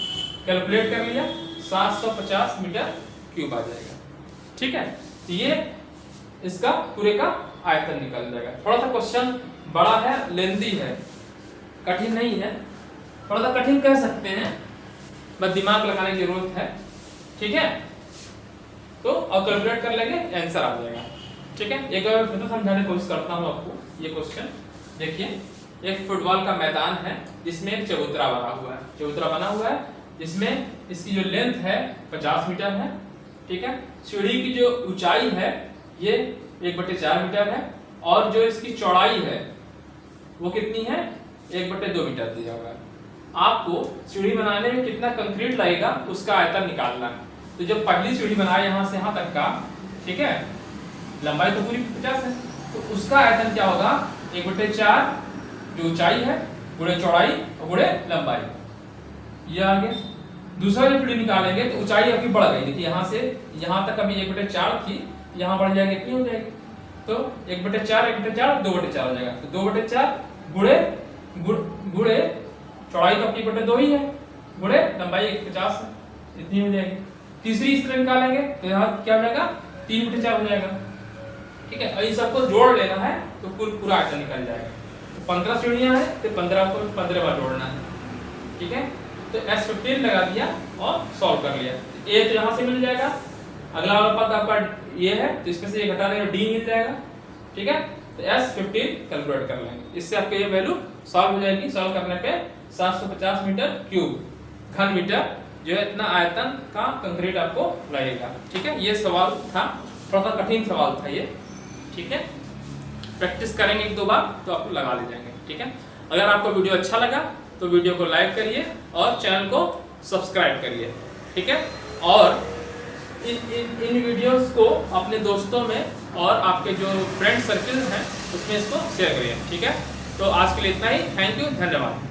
Speaker 1: कैलकुलेट कर लिया, 750 मीटर क्यूब आ जाएगा, ठीक है। तो ये इसका पूरे का आयतन निकल जाएगा। थोड़ा सा क्वेश्चन बड़ा है, लेंदी है, कठिन नहीं है, थोड़ा सा कठिन कह सकते हैं, बस दिमाग लगाने की जरूरत है, ठीक है। तो अब कैलकुलेट कर लेंगे, आंसर आ जाएगा, ठीक है। एक बार फिर तो समझाने की कोशिश करता हूँ आपको। ये क्वेश्चन देखिए, एक फुटबॉल का मैदान है जिसमें एक चबूतरा बना हुआ है, चबूतरा बना हुआ है जिसमें इसकी जो लेंथ है 50 मीटर है, ठीक है। सीढ़ी की जो ऊंचाई है ये 1/4 मीटर है, और जो इसकी चौड़ाई है वो कितनी है, 1/2 मीटर दिया हुआ है। आपको सीढ़ी बनाने में कितना कंक्रीट लगेगा उसका आयतन निकालना है। तो जब पहली सीढ़ी बनाए यहाँ से यहाँ तक का, ठीक है, लंबाई तो पूरी 50 है, तो उसका आयतन क्या होगा, 1/4 जो ऊंचाई है गुणे चौड़ाई और गुणे लंबाई, ये आ गया। दूसरा जो सीढ़ी निकालेंगे तो ऊंचाई आपकी बढ़ गई, देखिए यहाँ से यहाँ तक अभी 1/4 थी, यहाँ बढ़ जाएगी, कितनी हो जाएगी, तो 1/4 1/4 2/4 हो जाएगा। तो 2/4 गुणे चौड़ाई तो आपकी 1/2 ही है, गुणे लंबाई 150 है, इतनी हो जाएगी। तीसरी इस तरह निकालेंगे तो यहाँ क्या हो जाएगा, 3/4 हो जाएगा, ठीक है। और इन सबको जोड़ लेना है तो पूरा आयतन निकल जाएगा। तो 15 सीढ़ियां हैं तो 15 को 15 बार जोड़ना है, ठीक है। तो S15 लगा दिया और सॉल्व कर लिया। ए तो यहाँ से मिल जाएगा, अगला वाला पद आपका ये है तो इसमें से ये घटा देंगे, डी मिल जाएगा, ठीक है। तो S15 कैलकुलेट कर लेंगे, इससे आपके ये वैल्यू सॉल्व हो जाएगी। सॉल्व करने पे 750 मीटर क्यूब घन मीटर जो है इतना आयतन का कंक्रीट आपको लगेगा, ठीक है। ये सवाल था, थोड़ा सा कठिन सवाल था ये, ठीक है। प्रैक्टिस करेंगे 1-2 बार तो आपको लगा ले जाएंगे, ठीक है। अगर आपको वीडियो अच्छा लगा तो वीडियो को लाइक करिए और चैनल को सब्सक्राइब करिए, ठीक है। और इन वीडियोस को अपने दोस्तों में और आपके जो फ्रेंड सर्किल हैं उसमें इसको शेयर करिए, ठीक है। तो आज के लिए इतना ही, थैंक यू, धन्यवाद।